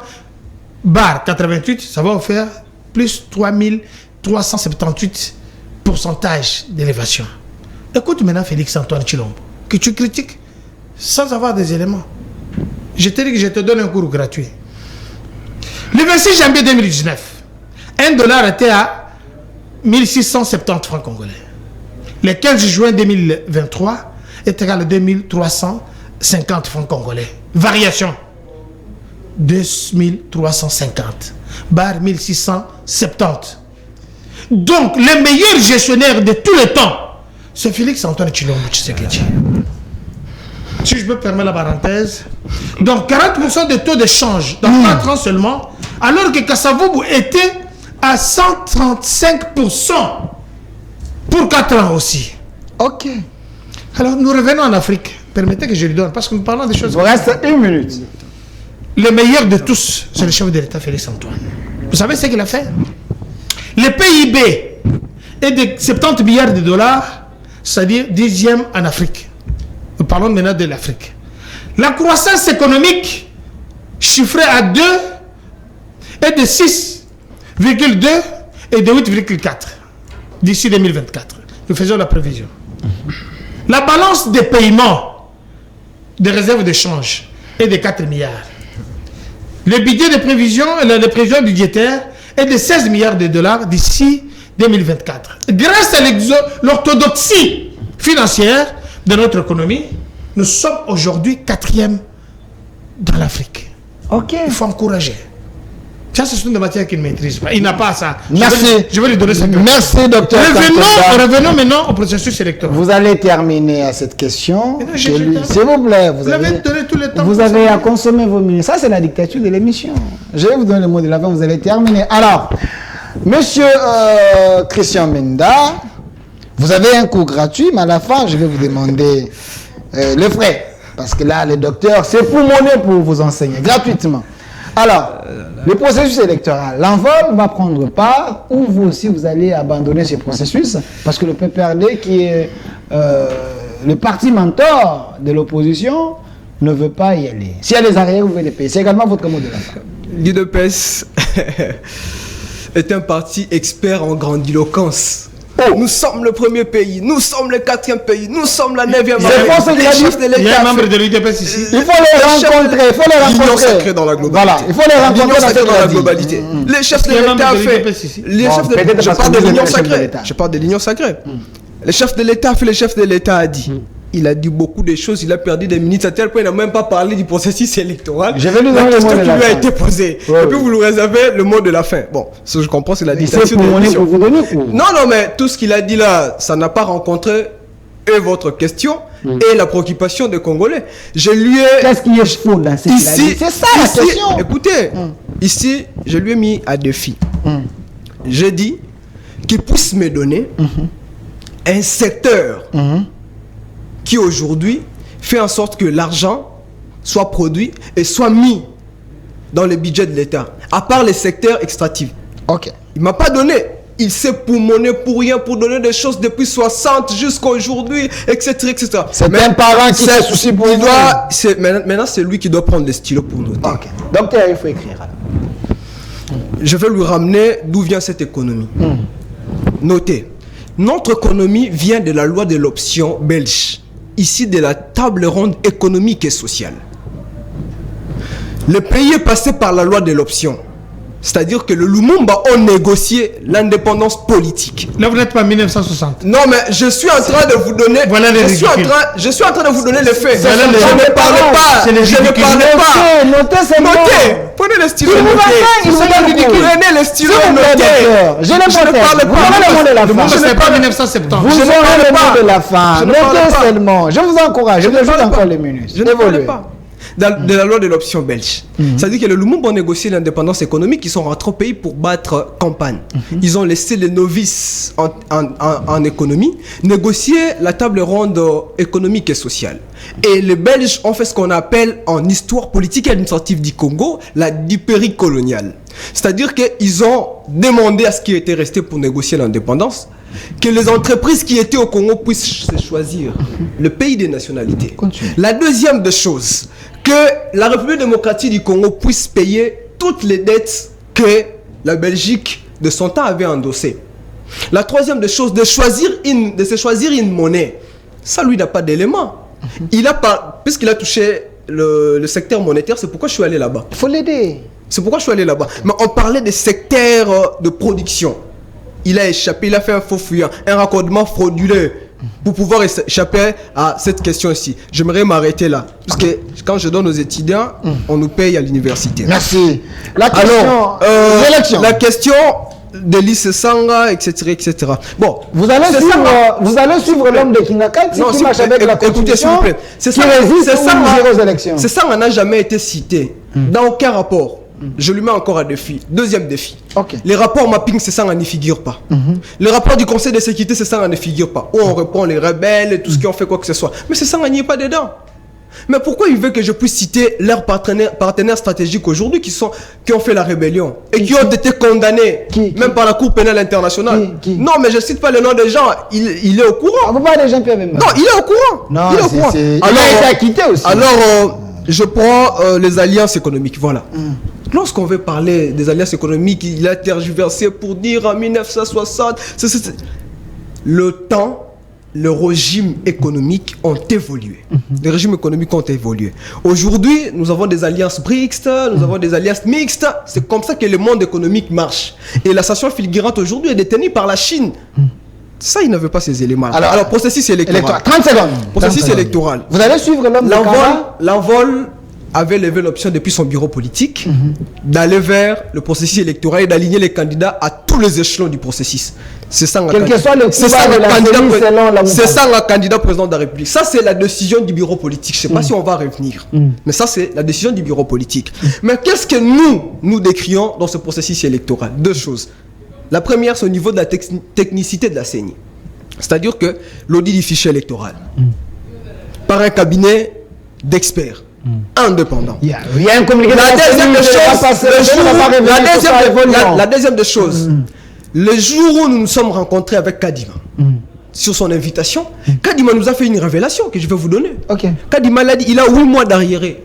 bar 88, ça va vous faire plus 3378 pourcentage d'élévation. Écoute maintenant Félix-Antoine Tshilombo, que tu critiques sans avoir des éléments. Je te dis que je te donne un cours gratuit. Le 26 janvier 2019, $1 était à 1670 francs congolais. Le 15 juin 2023 est égal à 2350 francs congolais. Variation 2350 bar 1670. Donc, le meilleur gestionnaire de tous les temps, c'est Félix-Antoine Tshilombo Tshisekedi. Si je peux permettre la parenthèse. Donc, 40% de taux de change dans 4 ans seulement, alors que Kassavoubou était à 135% pour 4 ans aussi. Ok. Alors, nous revenons en Afrique. Permettez que je lui donne, parce que nous parlons des choses... Il vous reste 1 minute. Le meilleur de tous, c'est le chef de l'État, Félix-Antoine. Vous savez ce qu'il a fait? Le PIB est de 70 milliards de dollars, c'est-à-dire 10e en Afrique. Nous parlons maintenant de l'Afrique. La croissance économique chiffrée à 2 est de 6,2 et de 8,4 d'ici 2024. Nous faisons la prévision. La balance des paiements des réserves de change est de 4 milliards. Le budget de prévision, les prévisions budgétaires est de 16 milliards de dollars d'ici 2024. Grâce à l'orthodoxie financière de notre économie, nous sommes aujourd'hui 4e dans l'Afrique. Ok. Il faut encourager. Ça, ce sont des matières qu'il ne maîtrise pas. Il n'a pas ça. Merci. Je vais lui donner ça. Merci, docteur. Revenons maintenant au processus électoral. Vous allez terminer à cette question. Non, S'il vous plaît, vous avez donné tout le temps. Vous avez à consommer vos minutes. Ça, c'est la dictature de l'émission. Je vais vous donner le mot de la fin, vous allez terminer. Alors, monsieur Christian Menda, vous avez un cours gratuit, mais à la fin, je vais vous demander les frais. Parce que là, les docteurs, c'est pour monnaie pour vous enseigner, gratuitement. Alors, le processus électoral, l'envol va prendre part, ou vous aussi, vous allez abandonner ce processus, parce que le PPRD, qui est le parti mentor de l'opposition, ne veut pas y aller. S'il y a des arrières, vous pouvez les payer. C'est également votre mot de la fin. L'UDPS est un parti expert en grandiloquence. Nous sommes le premier pays, nous sommes le 4e pays, nous sommes la 9e. C'est faux ce qu'il a dit. Il y a un membre de l'UDPS ici. Il faut les rencontrer, il faut les rencontrer. L'union sacrée dans la globalité. Voilà, il faut les rencontrer dans cette dans la globalité. Les chefs de l'État ont fait. Les chefs de l'État, je parle de l'union sacrée. Je parle de l'union sacrée. Les chefs de l'État fait, le chef de l'État a dit. Il a dit beaucoup de choses, il a perdu des minutes à tel point qu'il n'a même pas parlé du processus électoral. Je vais lui la donner le question mot de qui la lui a fin. été posée. Ouais, et puis vous lui réservez le mot de la fin. Bon, ce que je comprends, c'est la dictature C'est de pour monnaie l'émission. pour vous donner ou? Non, mais tout ce qu'il a dit là, ça n'a pas rencontré et votre question et la préoccupation des Congolais. Je lui ai... Qu'est-ce qui est faux dans ce qu'il a dit? Ici, C'est ça la ici, question. écoutez, ici, je lui ai mis à défi. J'ai dit qu'il puisse me donner un secteur qui aujourd'hui fait en sorte que l'argent soit produit et soit mis dans le budget de l'État, à part les secteurs extractifs. Ok. Il ne m'a pas donné. Il s'est poumonné pour rien, pour donner des choses depuis 60 jusqu'à aujourd'hui, etc., etc. C'est un parent qui se soucie pour il nous. doit, maintenant, c'est lui qui doit prendre les stylos pour noter. Ok. Docteur, il faut écrire. Alors. Je vais lui ramener d'où vient cette économie. Notez, notre économie vient de la loi de l'option belge, ici de la table ronde économique et sociale. Le pays est passé par la loi de l'option. C'est-à-dire que le Lumumba a négocié l'indépendance politique. Là, vous n'êtes pas en 1960. Non, mais je suis en train de vous donner. Voilà les je suis en ridicules. train de vous donner les faits. Voilà les- Je ne parle pas. C'est les Je ne ridicules. parle pas. Notez ces mots. Notez. Prenez le stylo. Il vous notez. attend, il vous donne le coup. Prenez le stylo S'il et vous plaît, notez. docteur, je n'ai pas ne fait. parle Vous pas. avez le mot de la Le fin. monde, Je c'est ne pas parle- 1970. Vous Je ne aurez parle le pas. mot de la fin. Je ne parle Notez pas. seulement. Je vous encourage. Je vous ajoute encore les minutes. Je ne parle Évoluez. pas. De la loi de l'option belge. C'est-à-dire que le Lumumba a négocié l'indépendance économique, ils sont rentrés au pays pour battre campagne. Ils ont laissé les novices en économie négocier la table ronde économique et sociale. Et les Belges ont fait ce qu'on appelle en histoire politique et administrative du Congo la dipérie coloniale. C'est-à-dire qu'ils ont demandé à ce qui était resté pour négocier l'indépendance que les entreprises qui étaient au Congo puissent se choisir le pays des nationalités. Continue. La deuxième des choses, que la République démocratique du Congo puisse payer toutes les dettes que la Belgique de son temps avait endossées. La troisième des choses, de se choisir une monnaie. Ça, lui, n'a pas d'éléments. Il a pas, puisqu'il a touché le secteur monétaire, c'est pourquoi je suis allé là-bas. Il faut l'aider. C'est pourquoi je suis allé là-bas. Mais on parlait des secteurs de production. Il a échappé, il a fait un faux fuyant, un raccordement frauduleux pour pouvoir échapper à cette question-ci. J'aimerais m'arrêter là. Parce que quand je donne aux étudiants, on nous paye à l'université. Merci. La question. Alors, élections. la question de l'ICE Sanga, etc., etc. Bon, Vous allez c'est suivre l'homme de Kingakat Non, qui s'il marche vous plaît, avec la écoutez, s'il Constitution, vous plaît. C'est qui ça, résiste c'est ça, ou dire aux élections. C'est ça, on n'a jamais été cité. Dans aucun rapport. Je lui mets encore un défi. Deuxième défi. Ok. Les rapports mapping, c'est ça, on n'y figure pas. Les rapports du Conseil de sécurité, c'est ça, on ne figure pas. Où on reprend les rebelles et tout ce qui ont fait quoi que ce soit. Mais c'est ça, on n'y est pas dedans. Mais pourquoi il veut que je puisse citer leurs partenaires stratégiques aujourd'hui qui ont fait la rébellion et qui ont été condamnés, Qui même par la Cour pénale internationale? Qui Non, mais je ne cite pas le nom des gens. Il est au courant. On ne peut pas aller Jean-Pierre Bemba. Non, il est au courant. Non, il est au courant. il a été acquitté aussi. Alors, je prends les alliances économiques. Voilà. Lorsqu'on veut parler des alliances économiques, il a tergiversé pour dire en 1960. Le temps, le régime économique ont évolué. Les régimes économiques ont évolué. Aujourd'hui, nous avons des alliances BRICS, nous avons des alliances mixtes. C'est comme ça que le monde économique marche. Et la station fulgurante aujourd'hui est détenue par la Chine. Ça, il n'avait pas ces éléments. Alors, processus électoral. 30 secondes. Processus électoral. Vous allez suivre l'homme de Kara. L'envol avait levé l'option depuis son bureau politique d'aller vers le processus électoral et d'aligner les candidats à tous les échelons du processus. C'est ça, Quel que soit le pouvoir de la CENI selon la c'est ça le candidat président de la République. Ça, c'est la décision du bureau politique. Je ne sais pas si on va revenir. Mais ça, c'est la décision du bureau politique. Mais qu'est-ce que nous décrions dans ce processus électoral? Deux choses. La première, c'est au niveau de la technicité de la CENI. C'est-à-dire que l'audit du fichier électoral par un cabinet d'experts indépendants. Il y a un communiqué. La deuxième des choses, le jour où nous nous sommes rencontrés avec Kadima, sur son invitation, Kadima nous a fait une révélation que je vais vous donner. Ok. Kadima l'a dit, il a 8 mois d'arriéré.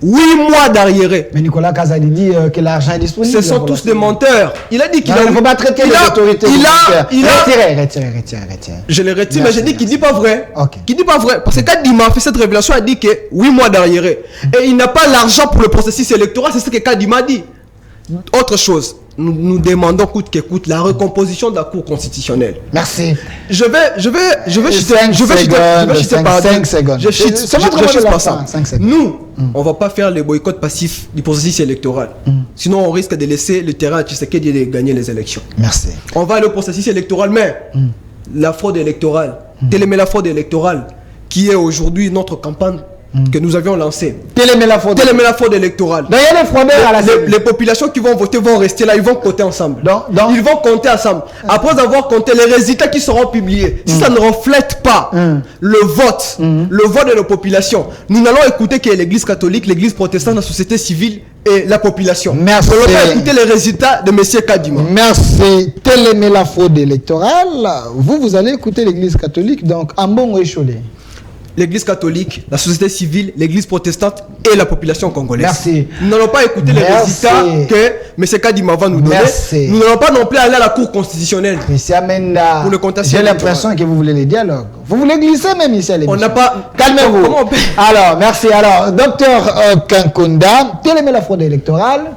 8 mois d'arriéré. Mais Nicolas Kazadi dit que l'argent est disponible. Ce sont tous des menteurs. Il a dit qu'il il ne faut pas traiter les autorités. Retirez. Je le retire, mais j'ai dit qu'il ne dit pas vrai. Ok. Qu'il dit pas vrai. Parce que quand Kadima a fait cette révélation, il a dit que 8 mois d'arriéré. Et il n'a pas l'argent pour le processus électoral, c'est ce que Kadima a dit. Autre chose, nous demandons coûte que coûte la recomposition de la Cour constitutionnelle. Merci. Je vais chuter. Nous, on ne va pas faire les boycotts passifs du processus électoral. Sinon, on risque de laisser le terrain à Tshisekedi de gagner les élections. Merci. On va aller au processus électoral, mais la fraude électorale, la fraude électorale, qui est aujourd'hui notre campagne que nous avions lancée. Télémé la fraude électorale. Donc, il y a des fraudeurs à la les populations qui vont voter vont rester là, ils vont compter ensemble. Ils vont compter ensemble. Après avoir compté les résultats qui seront publiés, si ça ne reflète pas le vote de la population, nous n'allons écouter que l'Église catholique, l'Église protestante, la société civile et la population. Merci. On va écouter les résultats de M. Kadima. Merci. Télémé la fraude électorale. Vous allez écouter l'Église catholique, donc Ambongo Echolé. L'Église catholique, la société civile, l'Église protestante et la population congolaise. Merci. Nous n'allons pas écouter les résultats que M. Kadima va nous donner. Merci. Nous n'allons pas non plus aller à la Cour constitutionnelle. Monsieur Amenda, pour le contentieux. J'ai l'impression que vous voulez les dialogues. Vous voulez glisser même ici à l'émission. On n'a pas... Calmez-vous. Alors, merci. Alors, docteur Kankunda, télémé la fraude électorale,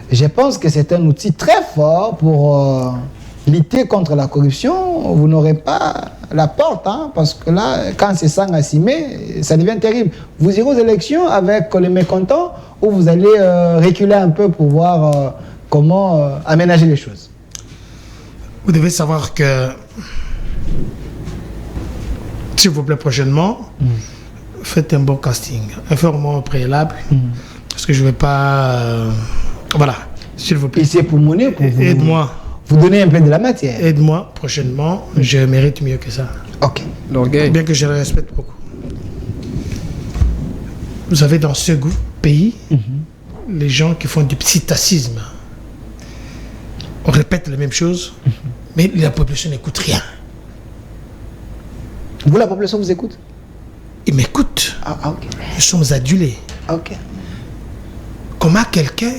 je pense que c'est un outil très fort pour lutter contre la corruption. Vous n'aurez pas la porte, hein, parce que là, quand c'est sang assimé, ça devient terrible. Vous irez aux élections avec les mécontents ou vous allez reculer un peu pour voir comment aménager les choses? Vous devez savoir que, s'il vous plaît, prochainement, faites un bon casting. Informez-moi au préalable, parce que je ne vais pas... voilà, s'il vous plaît. Et c'est pour monnaie, pour vous... Aide-moi. Vous donnez un peu de la matière. Aide-moi prochainement, je mérite mieux que ça. Ok. L'orgueil. Bien que je le respecte beaucoup. Vous avez dans ce pays les gens qui font du psittacisme. On répète les mêmes choses, mais la population n'écoute rien. Vous, la population vous écoute? Ils m'écoutent. Ok. Nous sommes adulés. Ok. Comment quelqu'un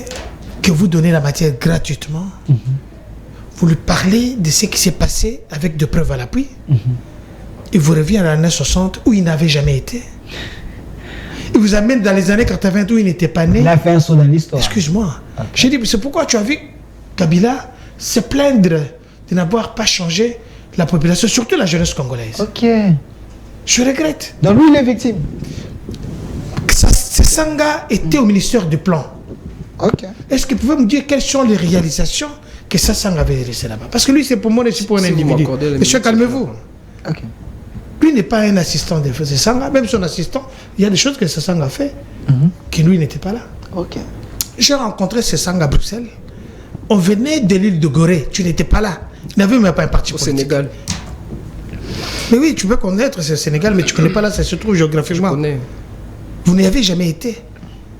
que vous donnez la matière gratuitement, vous lui parlez de ce qui s'est passé avec des preuves à l'appui, il vous revient à l'année 60 où il n'avait jamais été. Il vous amène dans les années 80 où il n'était pas né. Il a fait un saut dans l'histoire. Excuse-moi. Okay. J'ai dit, c'est pourquoi tu as vu Kabila se plaindre de n'avoir pas changé la population, surtout la jeunesse congolaise. Ok. Je regrette. Donc lui, il est victime. Ce Sanga était au ministère du Plan. Ok. Est-ce que vous pouvez me dire quelles sont les réalisations que Sanga avait laissé là-bas? Parce que lui, c'est pour moi, c'est pour un individu. Monsieur, calmez-vous. Ok. Lui n'est pas un assistant de Sanga, même son assistant, il y a des choses que Sanga a fait que lui n'était pas là. Ok. J'ai rencontré Sanga à Bruxelles. On venait de l'île de Gorée, tu n'étais pas là. Il n'avait même pas un parti politique. Au Sénégal. Mais oui, tu peux connaître ce Sénégal, mais tu ne connais pas là, ça se trouve géographiquement. Vous n'y avez jamais été.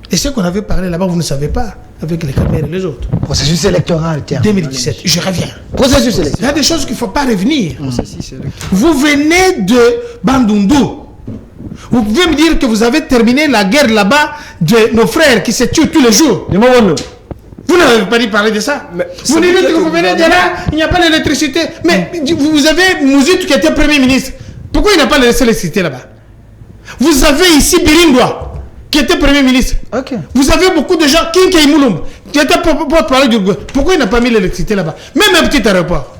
Et ce qu'on avait parlé là-bas, vous ne savez pas, avec les caméras et les autres. Processus électoral, tiens. 2017, je reviens. Processus électoral. Il y a des choses qu'il ne faut pas revenir. Vous venez de Bandundu. Vous pouvez me dire que vous avez terminé la guerre là-bas de nos frères qui se tuent tous les jours. Vous n'avez pas dit parler de ça. Mais vous dites que vous venez de là, il n'y a pas d'électricité. Mais vous avez Mouzit qui était Premier ministre. Pourquoi il n'a pas l'électricité là-bas? Vous avez ici Birindoua, qui était Premier ministre. Okay. Vous avez beaucoup de gens, Kinke Imouloum, qui était porte-parole du gouvernement. Pourquoi il n'a pas mis l'électricité là-bas? Même un petit aéroport.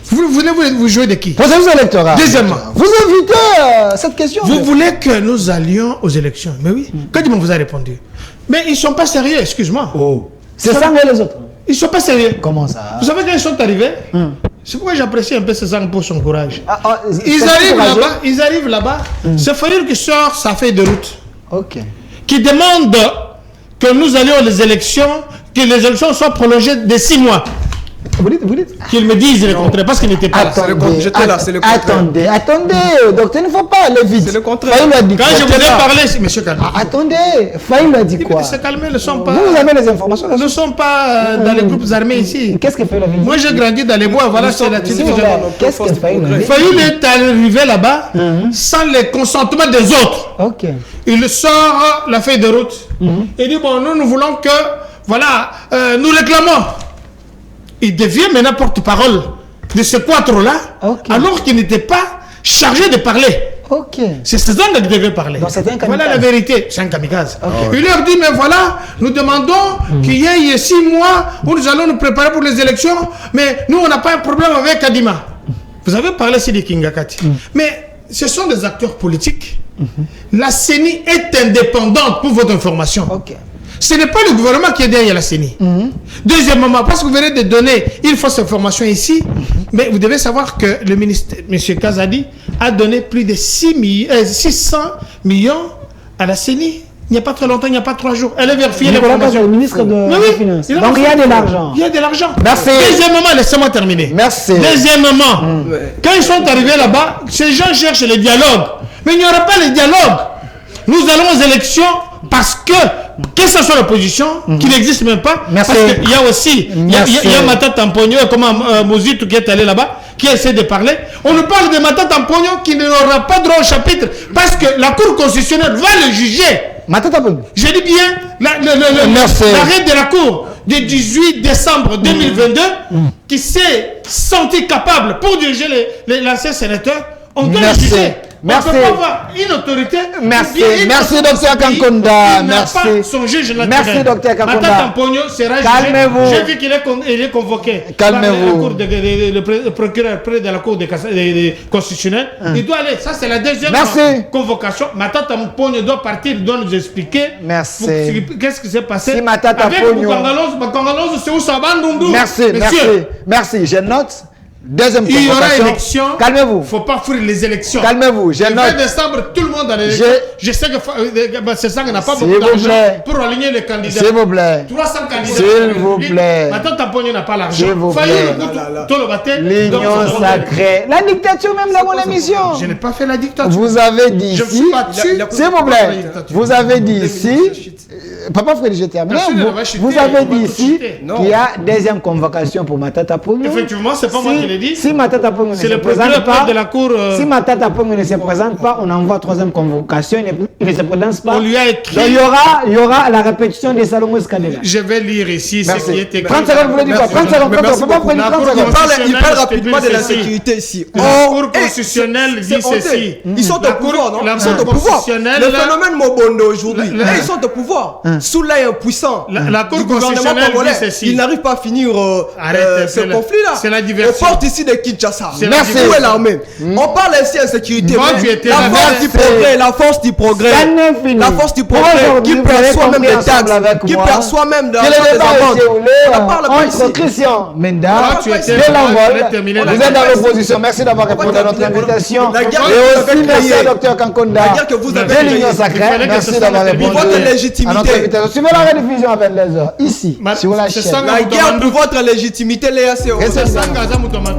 Vous voulez vous jouer de qui? Processus électoral. Deuxièmement. Vous invitez cette question. Vous voulez que nous allions aux élections? Mais oui. Kadima vous a répondu. Mais ils ne sont pas sérieux, excuse-moi. Oh. C'est ça et les autres. Ils ne sont pas sérieux. Comment ça? Vous savez quand ils sont arrivés, c'est pourquoi j'apprécie un peu ces gens pour son courage. Ils arrivent là-bas, c'est Farid qui sort sa feuille de route. Ok. Qui demande que nous allions aux élections, que les élections soient prolongées de 6 mois. Vous dites Qu'ils me disent le contraire, parce qu'il n'était pas là. J'étais là, c'est le contraire. Attendez, docteur, il ne faut pas aller vite. C'est le contraire. Faïl a dit Quand quoi? je vous ai parlé, monsieur Kalmé. Attendez, Faïl a dit quoi? Se calmer, ne sont pas. Vous avez les informations Nous ne sommes pas dans les groupes armés ici. Qu'est-ce que fait la ville? Moi, j'ai grandi dans les bois, voilà, c'est la télévision. Qu'est-ce que Faïl a dit? Fayoul est arrivé là-bas sans le consentement des autres. Ok. Il sort la feuille de route. Il dit, bon, nous voulons que, voilà, nous réclamons. Il devient maintenant porte-parole de ce quatre-là, alors qu'il n'était pas chargé de parler. Ok. C'est ce dont il devait parler. Donc c'est un kamikaze. Voilà la vérité. C'est un kamikaze. Il leur dit, mais voilà, nous demandons qu'il y ait 6 mois où nous allons nous préparer pour les élections, mais nous, on n'a pas un problème avec Kadima. Vous avez parlé ici de Kingakati. Mais ce sont des acteurs politiques. La CENI est indépendante, pour votre information. Ok. Ce n'est pas le gouvernement qui est derrière la CENI. Deuxièmement, parce que vous venez de donner une fausse information ici, mais vous devez savoir que le ministre, M. Kazadi, a donné plus de 600 millions à la CENI. Il n'y a pas très longtemps, il n'y a pas 3 jours. Elle est vérifiée l'information. Le ministre de Mais des Finances. Donc il y a de l'argent. Il y a de l'argent. Merci. Deuxièmement, laissez-moi terminer. Merci. Deuxièmement, quand ils sont arrivés là-bas, ces gens cherchent le dialogue. Mais il n'y aura pas le dialogue. Nous allons aux élections parce que ce soit l'opposition, qui n'existe même pas, Merci. parce qu'il y a aussi, il y a Mata Tampogno et comment Mozitu qui est allé là-bas, qui essaie de parler. On nous parle de Mata Tampogno qui n'aura pas droit au chapitre, parce que la Cour constitutionnelle va le juger. Je dis bien, l'arrêt de la Cour du 18 décembre 2022, qui s'est senti capable pour diriger l'ancien sénateur, on doit le juger. Merci. On ne peut pas avoir une autorité. Merci. Merci, docteur Kankonda. Merci. Son juge naturel. Merci, docteur Kankonda. Mata Tampogno sera jugé. Calmez-vous. J'ai vu qu'il est convoqué. Calmez-vous. Le procureur près de la Cour constitutionnelle. Il doit aller. Ça, c'est la deuxième convocation. Mata Tampogno doit partir. Il doit nous expliquer. Merci. Qu'est-ce qui s'est passé Si Mata avec Tampogno. Bakangaloz, c'est où ça va, Ndundu? Merci. Merci. Je note. Deuxième il y aura convocation. élection. Calmez-vous. Il ne faut pas fuir les élections. Calmez-vous. Je Le note. 20 décembre, tout le monde a l'élection. Je sais que c'est ça qu'on n'a pas beaucoup d'argent pour aligner les candidats. S'il vous plaît. 300 candidats. S'il vous plaît. Maintenant, Tampogno n'a pas l'argent. S'il vous plaît. L'union sacrée. La dictature même dans mon émission. Je n'ai pas fait la dictature. Vous avez dit Je me ici. suis battu. S'il vous plaît. Vous avez dit ici. Papa Frédéric, je termine. Vous avez dit ici qu'il y a deuxième convocation pour Matata Ponyo. Effectivement, c'est pas moi qui l'ai dit. Si Matata Ponyo ne se présente pas, de la cour, si Matata Ponyo ne se présente pas, on envoie troisième convocation. Il ne se présente pas. On lui a écrit. Donc, il y aura la répétition de Salomon Skandela. Je vais lire ici ce qui est écrit. 30 secondes, vous voulez dire quoi? 30 secondes, il parle rapidement de la sécurité ici. La Cour constitutionnelle dit ceci. Ils sont au pouvoir, non? Ils sont au pouvoir. Le phénomène Mobondo aujourd'hui, ils sont au pouvoir. Sous l'œil impuissant la Cour du gouvernement constitutionnelle congolais, dit ceci. ils n'arrivent pas à finir ce conflit-là. C'est la diversion. On porte ici de Kinshasa. Merci. Où est l'armée? On parle ici d'insécurité. La force du progrès, la force du progrès. La force du progrès qui perçoit même des taxes, qui perçoit même de l'argent des amendes. On parle pas ici. Entre Christian Menda tu et étais Langol, vous êtes dans l'opposition. Merci d'avoir répondu à notre invitation. La guerre Et que vous aussi avez merci à créée. Dr Kankonda La guerre que vous avez de créée. l'Union Sacrée. Merci d'avoir répondu Votre à légitimité. notre invitation. Suivez la rediffusion à 22h, ici, sur la chaîne. La guerre pour votre légitimité, les ACO. Restez Sanga Zamutomano.